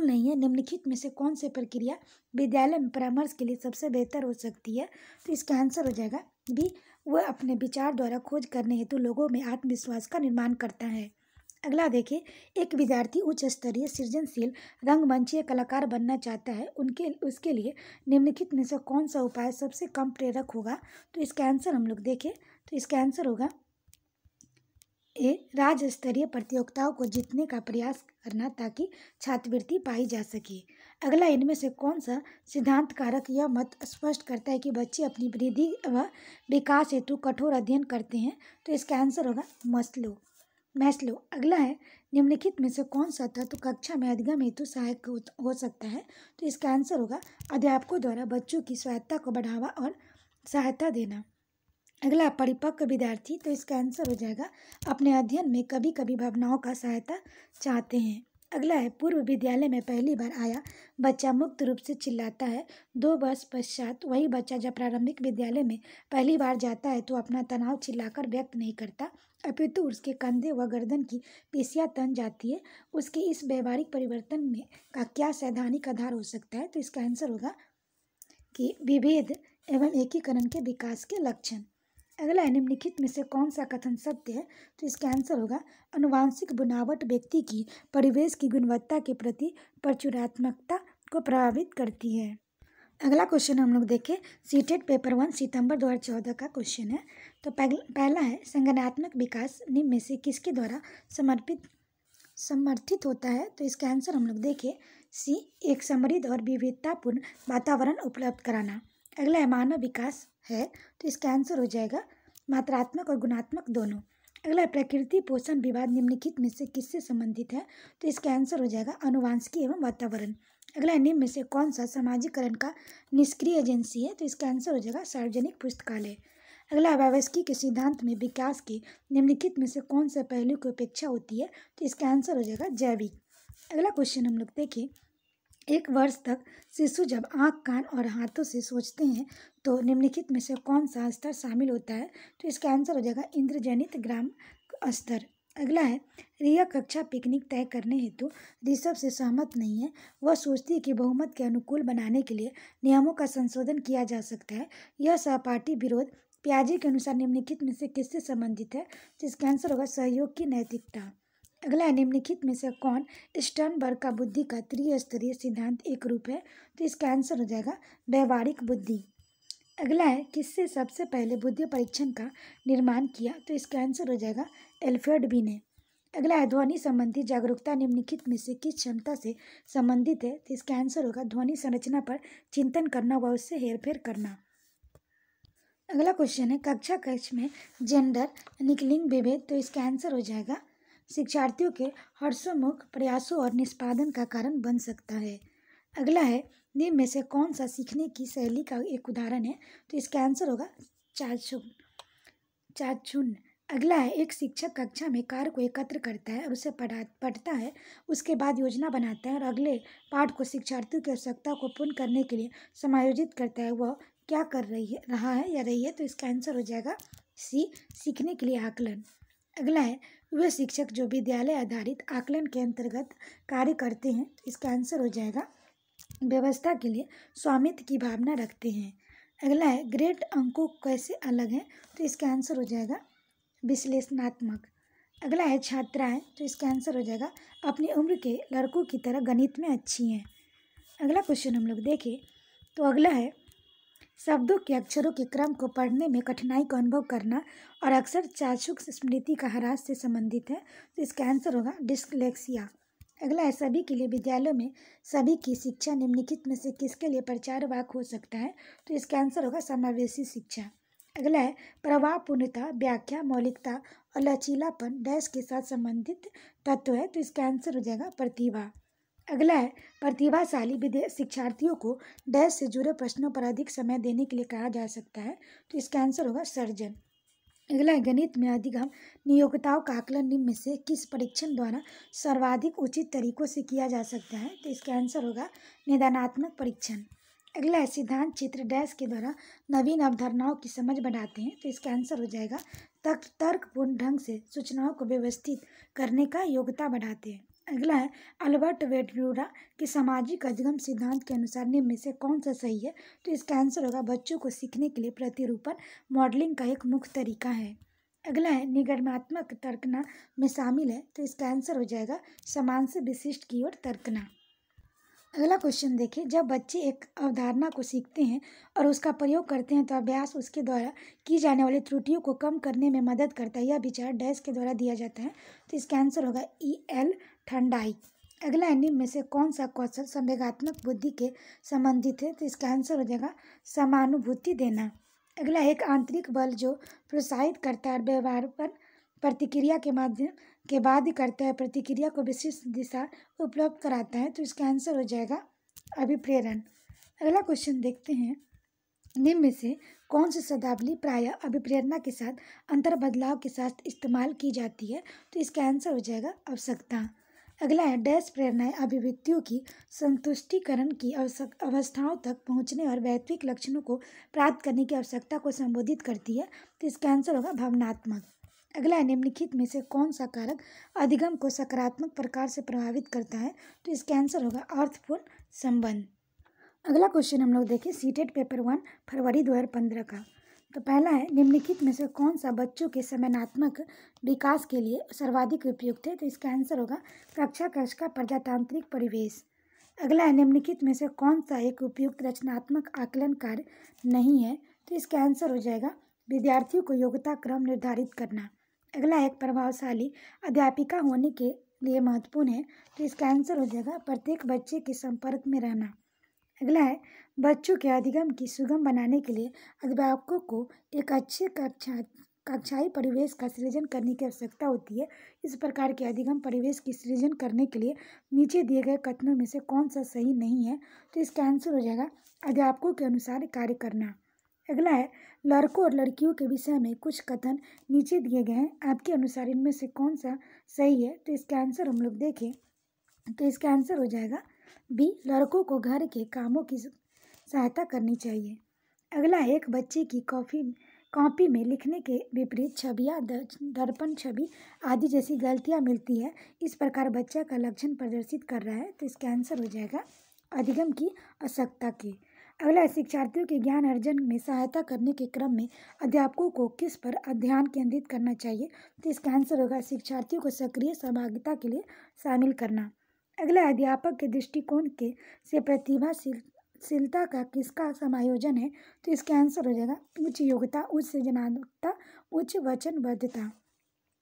Speaker 1: नहीं है, निम्नलिखित में से कौन सी प्रक्रिया विद्यालय में परामर्श के लिए सबसे बेहतर हो सकती है, तो इसका आंसर हो जाएगा बी। वह अपने विचार द्वारा खोज करने हेतु लोगों में आत्मविश्वास का निर्माण करता है। अगला देखिए एक विद्यार्थी उच्च स्तरीय सृजनशील रंगमंचीय कलाकार बनना चाहता है, उसके लिए निम्नलिखित में से कौन सा उपाय सबसे कम प्रेरक होगा, तो इसका आंसर हम लोग देखें तो इसका आंसर होगा ए। राज्य स्तरीय प्रतियोगिताओं को जीतने का प्रयास करना ताकि छात्रवृत्ति पाई जा सके। अगला इनमें से कौन सा सिद्धांत कारक यह मत स्पष्ट करता है कि बच्चे अपनी वृद्धि व विकास हेतु कठोर अध्ययन करते हैं, तो इसका आंसर होगा मैस्लो। अगला है निम्नलिखित में से कौन सा तत्व कक्षा में अधिगम हेतु सहायक हो सकता है, तो इसका आंसर होगा अध्यापकों द्वारा बच्चों की स्वायत्ता को बढ़ावा और सहायता देना। अगला परिपक्व विद्यार्थी, तो इसका आंसर हो जाएगा अपने अध्ययन में कभी कभी भावनाओं का सहायता चाहते हैं। अगला है पूर्व विद्यालय में पहली बार आया बच्चा मुक्त रूप से चिल्लाता है, 2 वर्ष पश्चात वही बच्चा जब प्रारंभिक विद्यालय में पहली बार जाता है तो अपना तनाव चिल्लाकर व्यक्त नहीं करता, अपितु उसके कंधे व गर्दन की पेशियां तन जाती है। उसके इस व्यवहारिक परिवर्तन में का क्या सैद्धांतिक आधार हो सकता है, तो इसका आंसर होगा कि विभेद एवं एकीकरण के विकास के लक्षण। अगला निम्नलिखित में से कौन सा कथन सत्य है, तो इसका आंसर होगा अनुवांशिक बनावट व्यक्ति की परिवेश की गुणवत्ता के प्रति प्रचुरात्मकता को प्रभावित करती है। अगला क्वेश्चन हम लोग देखें सीटेट पेपर 1 सितंबर 2014 का क्वेश्चन है। तो पहला है संज्ञानात्मक विकास निम्न में से किसके द्वारा समर्थित होता है, तो इसका आंसर हम लोग देखें सी। एक समृद्ध और विविधतापूर्ण वातावरण उपलब्ध कराना। अगला है मानव विकास है, तो इसका आंसर हो जाएगा मात्रात्मक और गुणात्मक दोनों। अगला है प्रकृति पोषण विवाद निम्नलिखित में से किससे संबंधित है, तो इसका आंसर हो जाएगा अनुवांशिकी एवं वातावरण। अगला है, निम्न में से कौन सा समाजीकरण का निष्क्रिय एजेंसी है? तो इसका आंसर हो जाएगा सार्वजनिक पुस्तकालय। अगला, व्यवस्थी के सिद्धांत में विकास के निम्नलिखित में से कौन सा पहलू की उपेक्षा होती है? तो इसका आंसर हो जाएगा जैविक। अगला क्वेश्चन हम लोग देखें, एक वर्ष तक शिशु जब आँख, कान और हाथों से सोचते हैं तो निम्नलिखित में से कौन सा स्तर शामिल होता है? तो इसका आंसर हो जाएगा इंद्रजनित ग्राम स्तर। अगला है, रिया कक्षा पिकनिक तय करने हेतु ऋषभ से सहमत नहीं है। वह सोचती है कि बहुमत के अनुकूल बनाने के लिए नियमों का संशोधन किया जा सकता है। यह सहपाठी विरोध पियाजे के अनुसार निम्नलिखित में से किससे संबंधित है? तो इसका आंसर होगा सहयोग की नैतिकता। अगला है, निम्नलिखित में से कौन स्टर्नबर्ग का बुद्धि का त्रिस्तरीय सिद्धांत एक रूप है? तो इसका आंसर हो जाएगा व्यवहारिक बुद्धि। अगला है, किससे सबसे पहले बुद्धि परीक्षण का निर्माण किया? तो इसका आंसर हो जाएगा एल्फ्रेड बी ने। अगला है, ध्वनि संबंधी जागरूकता निम्नलिखित में से किस क्षमता से संबंधित है? तो इसका आंसर होगा ध्वनि संरचना पर चिंतन करना व उससे हेरफेर करना। अगला क्वेश्चन है, कक्षा कक्ष में जेंडर यानी कि लिंग विभेद, तो इसका आंसर हो जाएगा शिक्षार्थियों के हर्षोन्मुख प्रयासों और निष्पादन का कारण बन सकता है। अगला है, निम्न में से कौन सा सीखने की शैली का एक उदाहरण है? तो इसका आंसर होगा चाचुन। अगला है, एक शिक्षक कक्षा में कार्य को एकत्र करता है और उसे पढ़ता है, उसके बाद योजना बनाता है और अगले पाठ को शिक्षार्थियों की आवश्यकता को पूर्ण करने के लिए समायोजित करता है। वह क्या कर रहा है या रही है? तो इसका आंसर हो जाएगा सी, सीखने के लिए आकलन। अगला है, वे शिक्षक जो विद्यालय आधारित आकलन के अंतर्गत कार्य करते हैं, तो इसका आंसर हो जाएगा व्यवस्था के लिए स्वामित्व की भावना रखते हैं। अगला है, ग्रेड अंकों कैसे अलग हैं? तो इसका आंसर हो जाएगा विश्लेषणात्मक। अगला है, छात्राएं, तो इसका आंसर हो जाएगा अपनी उम्र के लड़कों की तरह गणित में अच्छी हैं। अगला क्वेश्चन हम लोग देखें तो अगला है, शब्दों के अक्षरों के क्रम को पढ़ने में कठिनाई का अनुभव करना और अक्सर चाक्षुष स्मृति का ह्रास से संबंधित है। तो इसका आंसर होगा डिस्लेक्सिया। अगला है, सभी के लिए विद्यालयों में सभी की शिक्षा निम्नलिखित में से किसके लिए प्रचार वाक हो सकता है? तो इसका आंसर होगा समावेशी शिक्षा। अगला है, प्रवाह, पूर्णता, व्याख्या, मौलिकता और लचीलापन डैश के साथ संबंधित तत्व है। तो इसका आंसर हो जाएगा प्रतिभा। अगला है, प्रतिभाशाली शिक्षार्थियों को डैश से जुड़े प्रश्नों पर अधिक समय देने के लिए कहा जा सकता है। तो इसका आंसर होगा सर्जन। अगला है, गणित में अधिगम नियोक्ताओं का आकलन निम्न में से किस परीक्षण द्वारा सर्वाधिक उचित तरीकों से किया जा सकता है? तो इसका आंसर होगा निदानात्मक परीक्षण। अगला है, सिद्धांत चित्र डैश के द्वारा नवीन अवधारणाओं की समझ बढ़ाते हैं। तो इसका आंसर हो जाएगा तर्कपूर्ण ढंग से सूचनाओं को व्यवस्थित करने का योग्यता बढ़ाते हैं। अगला है, अल्बर्ट वेंडूरा के सामाजिक अधिगम सिद्धांत के अनुसार निम्न में से कौन सा सही है? तो इसका आंसर होगा बच्चों को सीखने के लिए प्रतिरूपण मॉडलिंग का एक मुख्य तरीका है। अगला है, निगमनात्मक तर्कना में शामिल है। तो इसका आंसर हो जाएगा समान से विशिष्ट की ओर तर्कना। अगला क्वेश्चन देखिए, जब बच्चे एक अवधारणा को सीखते हैं और उसका प्रयोग करते हैं तो अभ्यास उसके द्वारा की जाने वाली त्रुटियों को कम करने में मदद करता है। यह विचार डैश के द्वारा दिया जाता है। तो इसका आंसर होगा E.L. ठंडाई। अगला, निम्न में से कौन सा कौशल संवेगात्मक बुद्धि के संबंधित है? तो इसका आंसर हो जाएगा समानुभूति देना। अगला, एक आंतरिक बल जो प्रोत्साहित करता है व्यवहार पर प्रतिक्रिया के माध्यम के बाद ही करता है, प्रतिक्रिया को विशिष्ट दिशा उपलब्ध कराता है। तो इसका आंसर हो जाएगा अभिप्रेरण। अगला क्वेश्चन देखते हैं, निम्न में से कौन सी शब्दावली प्रायः अभिप्रेरणा के साथ अंतर बदलाव के साथ इस्तेमाल की जाती है? तो इसका आंसर हो जाएगा आवश्यकता। अगला है, डैश प्रेरणाएं अभिव्यक्तियों की संतुष्टिकरण की अवस्थाओं तक पहुंचने और वैश्विक लक्षणों को प्राप्त करने की आवश्यकता को संबोधित करती है। तो इसका आंसर होगा भावनात्मक। अगला, निम्नलिखित में से कौन सा कारक अधिगम को सकारात्मक प्रकार से प्रभावित करता है? तो इसका आंसर होगा अर्थपूर्ण संबंध। अगला क्वेश्चन हम लोग देखें सीटेट पेपर 1 फरवरी 2015 का। तो पहला है, निम्नलिखित में से कौन सा बच्चों के संज्ञानात्मक विकास के लिए सर्वाधिक उपयुक्त है? तो इसका आंसर होगा कक्षा कक्ष का प्रजातांत्रिक परिवेश। अगला है, निम्नलिखित में से कौन सा एक उपयुक्त रचनात्मक आकलन कार्य नहीं है? तो इसका आंसर हो जाएगा विद्यार्थियों को योग्यता क्रम निर्धारित करना। अगला, एक प्रभावशाली अध्यापिका होने के लिए महत्वपूर्ण है। तो इसका आंसर हो जाएगा प्रत्येक बच्चे के संपर्क में रहना। अगला है, बच्चों के अधिगम की सुगम बनाने के लिए अभिभावकों को एक अच्छे कक्षाई परिवेश का सृजन करने की आवश्यकता होती है। इस प्रकार के अधिगम परिवेश की सृजन करने के लिए नीचे दिए गए कथनों में से कौन सा सही नहीं है? तो इसका आंसर हो जाएगा अध्यापकों के अनुसार कार्य करना। अगला है लड़कों और लड़कियों के विषय में कुछ कथन नीचे दिए गए हैं, आपके अनुसार इनमें से कौन सा सही है? तो इसका आंसर हम लोग देखें तो इसका आंसर हो जाएगा बी, लड़कों को घर के कामों की सहायता करनी चाहिए। अगला है एक बच्चे की कॉपी में लिखने के विपरीत छवियाँ, दर्पण छवि आदि जैसी गलतियाँ मिलती है। इस प्रकार बच्चा का लक्षण प्रदर्शित कर रहा है। तो इसका आंसर हो जाएगा अधिगम की आवश्यकता के। अगला है शिक्षार्थियों के ज्ञान अर्जन में सहायता करने के क्रम में अध्यापकों को किस पर ध्यान केंद्रित करना चाहिए? तो इसका आंसर होगा शिक्षार्थियों को सक्रिय सहभागिता के लिए शामिल करना। अगला अध्यापक के दृष्टिकोण के से प्रतिभाशीलता का किसका समायोजन है? तो इसका आंसर हो जाएगा उच्च योग्यता, उच्च सृजनात्मकता, उच्च वचनबद्धता।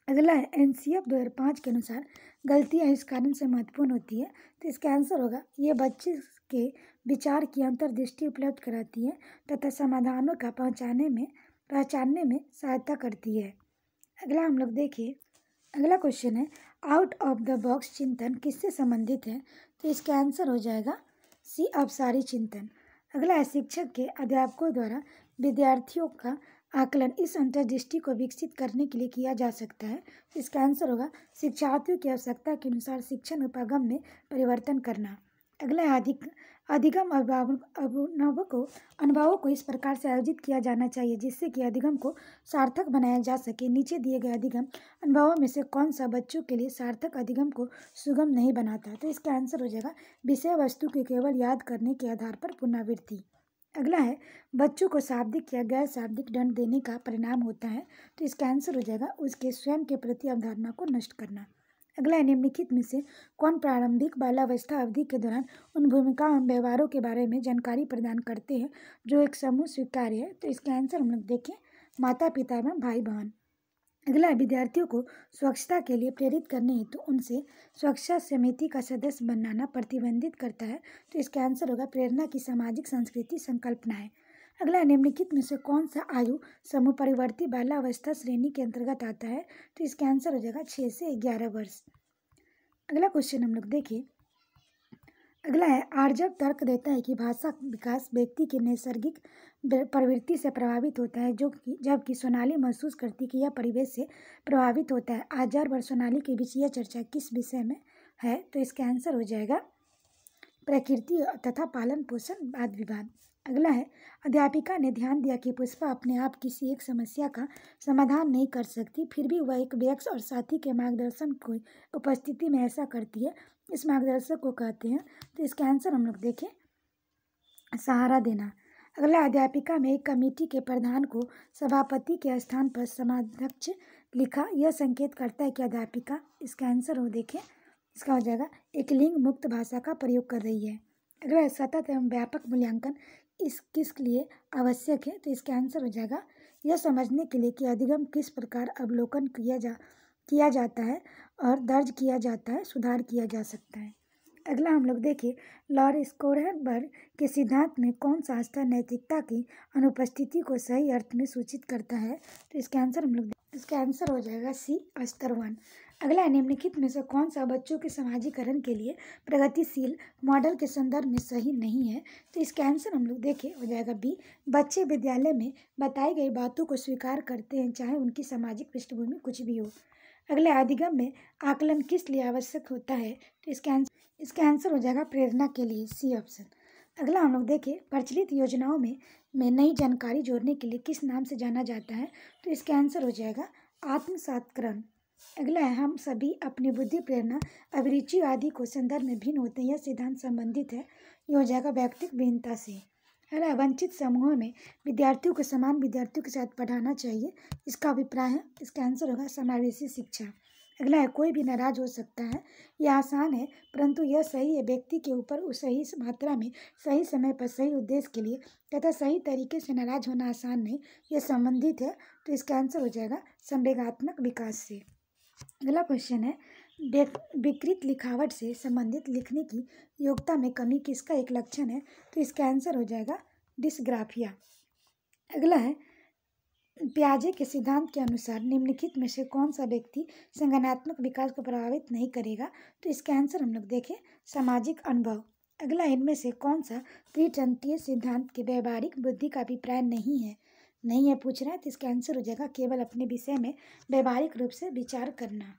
Speaker 1: अगला है एनसीएफ 2005 के अनुसार गलतियाँ इस कारण से महत्वपूर्ण होती है। तो इसका आंसर होगा ये बच्चे के विचार की अंतर्दृष्टि उपलब्ध कराती है तथा समाधानों का पहचानने में सहायता करती है। अगला हम लोग देखिए, अगला क्वेश्चन है आउट ऑफ द बॉक्स चिंतन किससे संबंधित है? तो इसका आंसर हो जाएगा सी, अपसारी चिंतन। अगला है शिक्षक के अध्यापकों द्वारा विद्यार्थियों का आकलन इस अंतर्दृष्टि को विकसित करने के लिए किया जा सकता है। इसका आंसर होगा शिक्षार्थियों की आवश्यकता के अनुसार शिक्षण उपागम में परिवर्तन करना। अगला है अधिगम अनुभवों को इस प्रकार से आयोजित किया जाना चाहिए जिससे कि अधिगम को सार्थक बनाया जा सके। नीचे दिए गए अधिगम अनुभवों में से कौन सा बच्चों के लिए सार्थक अधिगम को सुगम नहीं बनाता? तो इसका आंसर हो जाएगा विषय वस्तु के केवल याद करने के आधार पर पुनरावृत्ति। अगला है बच्चों को शाब्दिक या गैर शाब्दिक दंड देने का परिणाम होता है। तो इसका आंसर हो जाएगा उसके स्वयं के प्रति अवधारणा को नष्ट करना। अगला है निम्नलिखित में से कौन प्रारंभिक बाल्यावस्था अवधि के दौरान उन भूमिका एवं व्यवहारों के बारे में जानकारी प्रदान करते हैं जो एक समूह स्वीकार्य है? तो इसका आंसर हम लोग देखें माता पिता एवं भाई बहन। अगला विद्यार्थियों को स्वच्छता के लिए प्रेरित करने हेतु उनसे स्वच्छता समिति का सदस्य बनाना प्रतिबंधित करता है। तो इसका आंसर होगा प्रेरणा की सामाजिक संस्कृति संकल्पना है। अगला निम्नलिखित में से कौन सा आयु समूह परिवर्ती बाल्यावस्था श्रेणी के अंतर्गत आता है? तो इसका आंसर हो जाएगा 6 से 11 वर्ष। अगला क्वेश्चन हम लोग देखिए, अगला है आर्जव तर्क देता है कि भाषा विकास व्यक्ति की नैसर्गिक प्रवृत्ति से प्रभावित होता है जबकि सोनाली महसूस करती कि यह परिवेश से प्रभावित होता है। आर्जव और सोनाली के बीच यह चर्चा किस विषय में है? तो इसका आंसर हो जाएगा प्रकृति तथा पालन पोषण वाद विवाद। अगला है अध्यापिका ने ध्यान दिया कि पुष्पा अपने आप किसी एक समस्या का समाधान नहीं कर सकती, फिर भी वह एक वयस्क और साथी के मार्गदर्शन की उपस्थिति में ऐसा करती है। इस मार्गदर्शक को कहते हैं। तो इसका आंसर हम लोग देखें सहारा देना। अगला अध्यापिका में एक कमेटी के प्रधान को सभापति के स्थान पर समाध्यक्ष लिखा, यह संकेत करता है कि अध्यापिका, इसका आंसर हो देखें इसका हो जाएगा एक लिंग मुक्त भाषा का प्रयोग कर रही है। अगला सतत एवं व्यापक मूल्यांकन किस लिए आवश्यक है? तो इसका आंसर हो जाएगा यह समझने के लिए कि अधिगम किस प्रकार अवलोकन किया जाता है और दर्ज किया जाता है, सुधार किया जा सकता है। अगला हम लोग देखिए लॉरेंस कोहनबर्ग के सिद्धांत में कौन सा स्तर नैतिकता की अनुपस्थिति को सही अर्थ में सूचित करता है? तो इसका आंसर हो जाएगा सी, स्तर 1। अगला निम्नलिखित में से कौन सा बच्चों के समाजीकरण के लिए प्रगतिशील मॉडल के संदर्भ में सही नहीं है? तो इसका आंसर हम लोग देखें हो जाएगा बी, बच्चे विद्यालय में बताई गई बातों को स्वीकार करते हैं चाहे उनकी सामाजिक पृष्ठभूमि कुछ भी हो। अगले अधिगम में आकलन किस लिए आवश्यक होता है? तो इसका आंसर हो जाएगा प्रेरणा के लिए, सी ऑप्शन। अगला हम लोग देखें प्रचलित योजनाओं में नई जानकारी जोड़ने के लिए किस नाम से जाना जाता है? तो इसका आंसर हो जाएगा आत्मसात्करण। अगला है हम सभी अपनी बुद्धि, प्रेरणा, अभिरुचि आदि को संदर्भ में भिन्न होते हैं, यह सिद्धांत संबंधित है, ये हो जाएगा व्यक्तिगत भिन्नता से। अगला वंचित समूहों में विद्यार्थियों को समान विद्यार्थियों के साथ पढ़ाना चाहिए, इसका अभिप्राय है। इसका आंसर होगा समावेशी शिक्षा। अगला है कोई भी नाराज हो सकता है, यह आसान है परंतु यह सही है व्यक्ति के ऊपर उस सही मात्रा में सही समय पर सही उद्देश्य के लिए तथा सही तरीके से नाराज होना आसान नहीं, यह संबंधित है। तो इसका आंसर हो जाएगा संवेगात्मक विकास से। अगला क्वेश्चन है विकृत लिखावट से संबंधित लिखने की योग्यता में कमी किसका एक लक्षण है? तो इसका आंसर हो जाएगा डिस्ग्राफिया। अगला है पियाजे के सिद्धांत के अनुसार निम्नलिखित में से कौन सा व्यक्ति संज्ञानात्मक विकास को प्रभावित नहीं करेगा? तो इसका आंसर हम लोग देखें, सामाजिक अनुभव। अगला, इनमें से कौन सा त्रितंत्रीय सिद्धांत के व्यवहारिक बुद्धि का अभिप्राय नहीं है? नहीं है पूछ रहा है, तो इसका आंसर हो जाएगा केवल अपने विषय में व्यवहारिक रूप से विचार करना।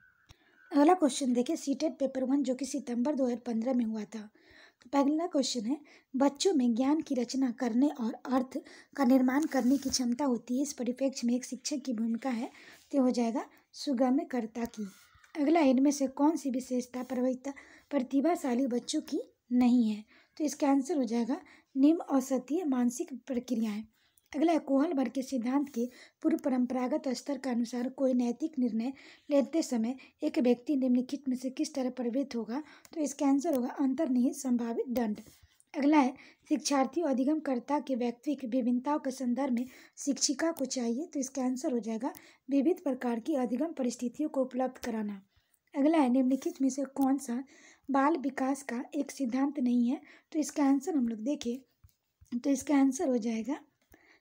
Speaker 1: अगला क्वेश्चन देखिए, सीटेट पेपर 1 जो कि सितंबर 2015 में हुआ था। तो पहला क्वेश्चन है, बच्चों में ज्ञान की रचना करने और अर्थ का निर्माण करने की क्षमता होती है, इस परिप्रेक्ष्य में एक शिक्षक की भूमिका है, तो हो जाएगा सुगम्यकर्ता की। अगला, इनमें से कौन सी विशेषता प्रतिभाशाली बच्चों की नहीं है? तो इसका आंसर हो जाएगा निम्न औसतीय मानसिक प्रक्रियाएं। अगला, कोहलबर्ग के सिद्धांत के पूर्व परंपरागत स्तर के अनुसार कोई नैतिक निर्णय लेते समय एक व्यक्ति निम्नलिखित में से किस तरह प्रभावित होगा? तो इसका आंसर होगा अंतर्निहित संभावित दंड। अगला है, शिक्षार्थी और अधिगमकर्ता के व्यक्तित्व की विभिन्नताओं के संदर्भ में शिक्षिका को चाहिए, तो इसका आंसर हो जाएगा विविध प्रकार की अधिगम परिस्थितियों को उपलब्ध कराना। अगला है, निम्नलिखित में से कौन सा बाल विकास का एक सिद्धांत नहीं है? तो इसका आंसर हम लोग देखें, तो इसका आंसर हो जाएगा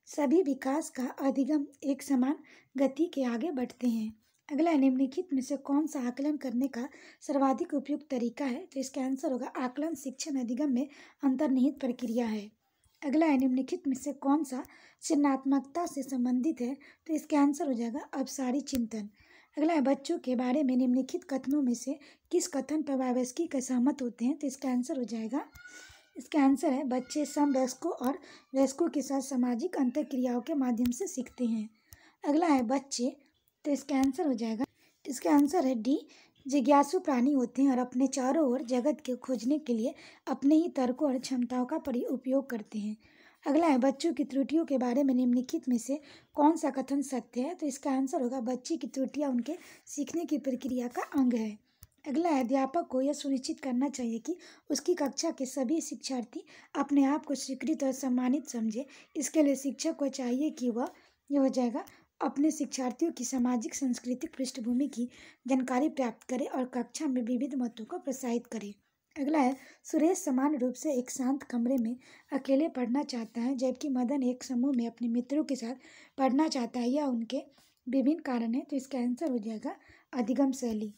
Speaker 1: सभी विकास का अधिगम एक समान गति के आगे बढ़ते हैं। अगला, निम्नलिखित में से कौन सा आकलन करने का सर्वाधिक उपयुक्त तरीका है? तो इसका आंसर होगा आकलन शिक्षण अधिगम में अंतर्निहित प्रक्रिया है। अगला, निम्नलिखित में से कौन सा सृजनात्मकता से संबंधित है? तो इसका आंसर हो जाएगा अपसारी चिंतन। अगला, बच्चों के बारे में निम्नलिखित कथनों में से किस कथन पर वायवस्की का सहमत होते हैं? तो इसका आंसर हो जाएगा, इसका आंसर है बच्चे समवयस्कों और वयस्कों के साथ सामाजिक अंतःक्रियाओं के माध्यम से सीखते हैं। अगला है बच्चे, तो इसका आंसर हो जाएगा, इसका आंसर है डी, जिज्ञासु प्राणी होते हैं और अपने चारों ओर जगत के खोजने के लिए अपने ही तर्कों और क्षमताओं का उपयोग करते हैं। अगला है, बच्चों की त्रुटियों के बारे में निम्नलिखित में से कौन सा कथन सत्य है? तो इसका आंसर होगा बच्चे की त्रुटियां उनके सीखने की प्रक्रिया का अंग है। अगला है, अध्यापक को यह सुनिश्चित करना चाहिए कि उसकी कक्षा के सभी शिक्षार्थी अपने आप को स्वीकृत और सम्मानित समझे। इसके लिए शिक्षक को चाहिए कि वह, यह हो जाएगा, अपने शिक्षार्थियों की सामाजिक सांस्कृतिक पृष्ठभूमि की जानकारी प्राप्त करे और कक्षा में विविध मतों को प्रोत्साहित करे। अगला है, सुरेश समान रूप से एक शांत कमरे में अकेले पढ़ना चाहता है, जबकि मदन एक समूह में अपने मित्रों के साथ पढ़ना चाहता है। यह उनके विभिन्न कारण है, तो इसका आंसर हो जाएगा अधिगम शैली।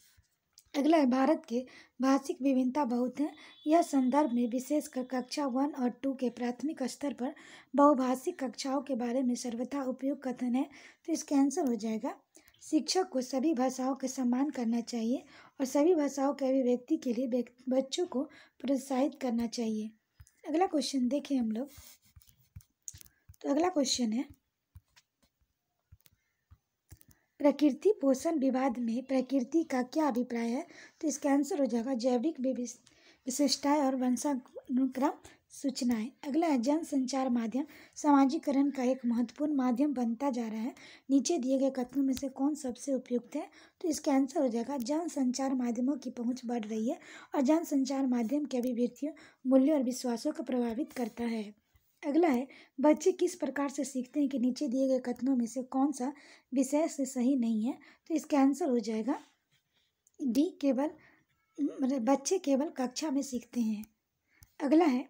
Speaker 1: अगला है, भारत के भाषिक विभिन्नता बहुत है, यह संदर्भ में विशेषकर कक्षा 1 और 2 के प्राथमिक स्तर पर बहुभाषिक कक्षाओं के बारे में सर्वथा उपयुक्त कथन है। तो इसका आंसर हो जाएगा, शिक्षक को सभी भाषाओं का सम्मान करना चाहिए और सभी भाषाओं के अभिव्यक्ति के लिए बच्चों को प्रोत्साहित करना चाहिए। अगला क्वेश्चन देखें हम लोग, तो अगला क्वेश्चन है, प्रकृति पोषण विवाद में प्रकृति का क्या अभिप्राय है? तो इसका आंसर हो जाएगा जैविक विशिष्टताएं और वंशानुक्रम सूचनाएं। अगला है, जन संचार माध्यम सामाजिकरण का एक महत्वपूर्ण माध्यम बनता जा रहा है, नीचे दिए गए कथनों में से कौन सबसे उपयुक्त है? तो इसका आंसर हो जाएगा जन संचार माध्यमों की पहुंच बढ़ रही है और जन संचार माध्यम की अभिवृत्तियों, मूल्यों और विश्वासों को प्रभावित करता है। अगला है, बच्चे किस प्रकार से सीखते हैं कि नीचे दिए गए कथनों में से कौन सा विषय से सही नहीं है? तो इसका आंसर हो जाएगा डी, केवल बच्चे केवल कक्षा में सीखते हैं। अगला है,